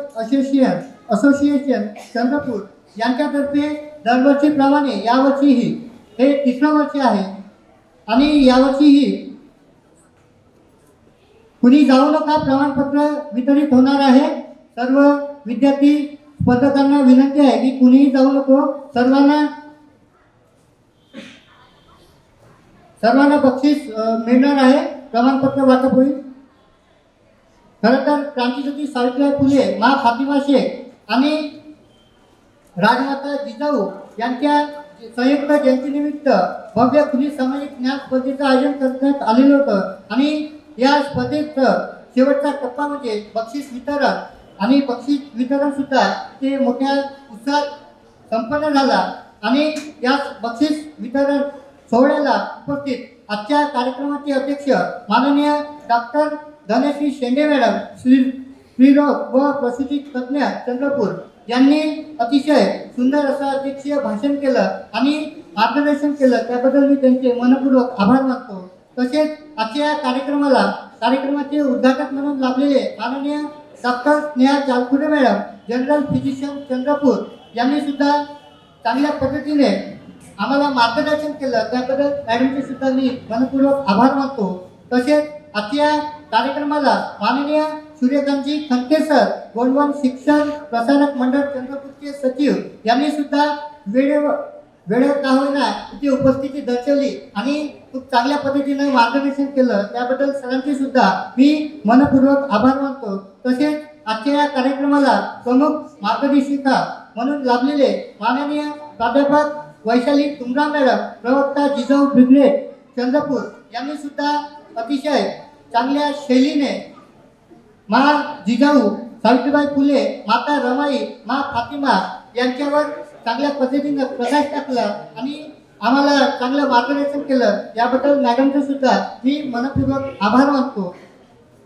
असोसिएशन चंद्रपूर यांच्यातर्फे दरवर्षीप्रमाणे यावर्षीही हे 3रं वर्ष आहे आणि यावर्षीही कुणी जाऊ नका प्रमाणपत्र वितरित होणार आहे. सर्व विद्यार्थी स्पर्धकांना विनंती आहे की कुणीही जाऊ नको, सर्वांना बक्षीस मिळणार आहे, प्रमाणपत्र वाटप होईल. खरं तर क्रांतीज्योती सावित्रीबाई फुले, मा फातिमा शेख आणि राजमाता जिजाऊ यांच्या संयुक्त जयंतीनिमित्त भव्य खुली सामाजिक ज्ञान स्पर्धेचं आयोजन करण्यात आलेलं होतं आणि या स्पर्धेचं शेवटचा टप्पा म्हणजे बक्षीस वितरण आणि बक्षीस वितरण सुद्धा ते मोठ्या उत्साहात संपन्न झाला आणि या बक्षीस वितरण सोहळ्याला उपस्थित आजच्या कार्यक्रमाचे अध्यक्ष माननीय डॉक्टर धनश्री शेंडे मॅडम, स्त्रीरोग व प्रसूती तज्ञ चंद्रपूर यांनी अतिशय सुंदर असं अध्यक्षीय भाषण केलं आणि मार्गदर्शन केलं, त्याबद्दल मी त्यांचे मनपूर्वक आभार मानतो. तसेच आजच्या कार्यक्रमाचे उद्घाटक म्हणून लाभलेले माननीय doctor Sneha Chalkure madam, general physician Chandrapur यांनी सुद्धा चांगल्या पद्धतीने आम्हाला मार्गदर्शन केलं, त्याबद्दल मॅडमचे सुद्धा मी मनपूर्वक आभार मानतो. तसेच आजच्या कार्यक्रमाला माननीय सूर्यकांतजी खंके सर, गोंडवन शिक्षण प्रसारक मंडळ चंद्रपूरचे सचिव यांनी सुद्धा वेळेवर का होईना इथे उपस्थिती दर्शवली आणि खूप चांगल्या पद्धतीने मार्गदर्शन केलं, त्याबद्दल सरांचे सुद्धा मी मनपूर्वक आभार मानतो. तसेच आजच्या या कार्यक्रमाला प्रमुख मार्गदर्शिका म्हणून लाभलेले माननीय प्राध्यापक वैशाली तुमरा मॅडम, प्रवक्ता जिजाऊ ब्रिगेड चंद्रपूर यांनी सुद्धा अतिशय चांगल्या शैलीने मा जिजाऊ सावित्रीबाई फुले, माता रमाई, मा फातिमा यांच्यावर चांगल्या पद्धतीने प्रकाश टाकला आणि आम्हाला चांगलं मार्गदर्शन केलं, याबद्दल मॅडमचं सुद्धा मी मनपूर्वक आभार मानतो.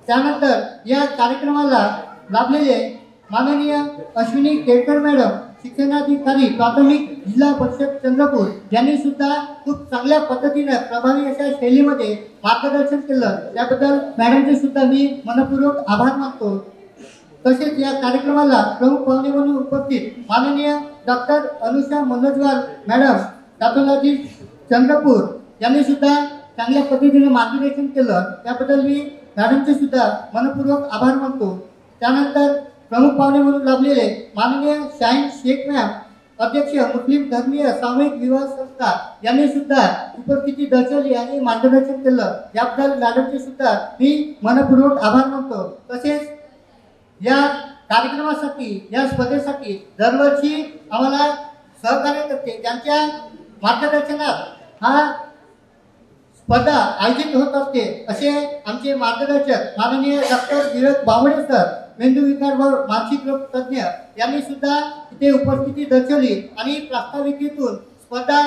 त्यानंतर या कार्यक्रमाला लाभलेले माननीय अश्विनी केळकर मॅडम, शिक्षणाधिकारी प्राथमिक जिल्हा परिषद चंद्रपूर यांनी सुद्धा खूप चांगल्या पद्धतीने प्रभावी अशा शैलीमध्ये मार्गदर्शन केलं, त्याबद्दल मॅडमचे सुद्धा मी मनपूर्वक आभार मानतो. तसेच या कार्यक्रमाला प्रमुख पाहुणे म्हणून उपस्थित माननीय doctor Anusha Manojwar madam, pathology Chandrapur यांनी सुद्धा चांगल्या पद्धतीने मार्गदर्शन केलं, त्याबद्दल मी मॅडमचे सुद्धा मनपूर्वक आभार मानतो. त्यानंतर प्रमुख पाहुणे म्हणून लाभलेले माननीय शाहीन शेख मॅम, अध्यक्ष मुस्लिम धर्मीय सामूहिक विवाह संस्था यांनी सुद्धा उपस्थिती दर्शवली आणि मार्गदर्शन केलं, याबद्दल मॅडमचे सुद्धा मी मनपूर्वक आभार मानतो. तसेच या कार्यक्रमासाठी या स्पर्धेसाठी दरवर्षी आम्हाला सहकार्य करते. त्यांच्या मार्गदर्शनात हा स्पर्धा आयोजित होत असते. असे आमचे मार्गदर्शक माननीय डॉक्टर धीरज बावडे सर, मेंदूविकार व मानसिक रोग तज्ज्ञ यांनी सुद्धा इथे उपस्थिती दर्शवली आणि प्रास्ताविकेतून स्पर्धा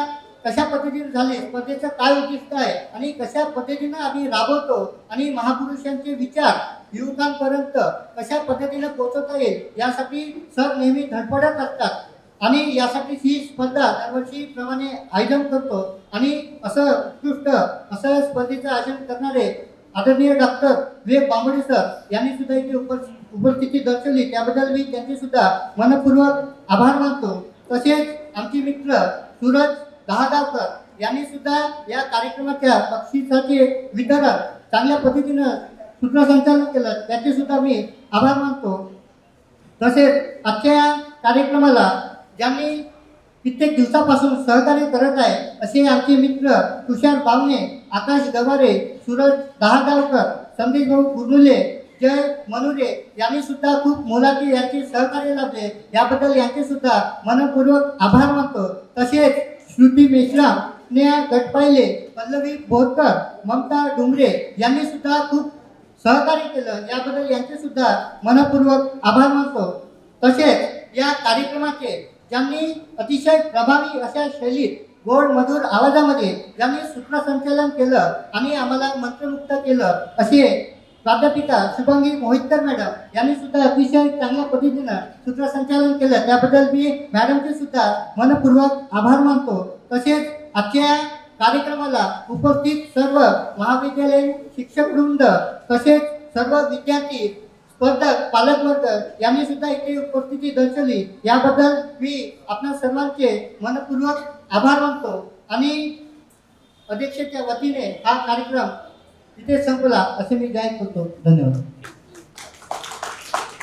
कशा पद्धतीने झाली, स्पर्धेचं काय उद्दिष्ट आहे आणि कशा पद्धतीनं आम्ही राबवतो आणि महापुरुषांचे विचार युवकांपर्यंत कशा पद्धतीने पोहोचवता येईल यासाठी सर नेहमी धडपडत असतात आणि यासाठी ही स्पर्धा दरवर्षीप्रमाणे आयोजन करतो. आणि असं उत्कृष्ट असं स्पर्धेचं आयोजन करणारे आदरणीय डॉक्टर विवेक बांबोडे सर यांनी सुद्धा इथे उपस्थिती दर्शवली. त्याबद्दल मी त्यांचे सुद्धा मनपूर्वक आभार मानतो. तसेच आमचे मित्र सूरज दहागावकर यांनी सुद्धा या कार्यक्रमाच्या बक्षिसाचे वितरण चांगल्या पद्धतीनं सूत्रसंचालन केलं, त्याचे सुद्धा मी आभार मानतो. तसेच आजच्या कार्यक्रमाला ज्यांनी कित्येक दिवसापासून सहकार्य करत आहे असे आमचे मित्र तुषार बावणे, आकाश गवारे, सूरज दहागावकर, संदेश भाऊ कुर्नुले, जय मनुरे यांनी सुद्धा खूप मोलाचे यांचे सहकार्य लाभले. याबद्दल यांचे सुद्धा मनपूर्वक आभार मानतो. तसेच श्रुती मेश्राम, स्नेहा गटपाईले, पल्लवी बोरकर, ममता डुमरे यांनी सुद्धा खूप सहकार्य केलं. याबद्दल यांचे सुद्धा मनपूर्वक आभार मानतो. तसेच या कार्यक्रमाचे ज्यांनी अतिशय प्रभावी अशा शैलीत गोड मधुर आवाजामध्ये ज्यांनी सूत्रसंचालन केलं आणि आम्हाला मंत्रमुक्त केलं असे प्राध्यापिका शुभांगी मोहितकर मॅडम यांनी सुद्धा अतिशय चांगल्या पद्धतीनं सूत्रसंचालन केलं. त्याबद्दल मी मॅडमचे सुद्धा मनपूर्वक आभार मानतो. तसेच आजच्या कार्यक्रमाला उपस्थित सर्व महाविद्यालयीन शिक्षक वृंद तसेच सर्व विद्यार्थी, स्पर्धक, पालकवर्ग यांनी सुद्धा इथे उपस्थिती दर्शवली. याबद्दल मी आपणा सर्वांचे मनपूर्वक आभार मानतो आणि अध्यक्षाच्या वतीने हा कार्यक्रम इथे संपला असे मी जाहीर करतो. धन्यवाद.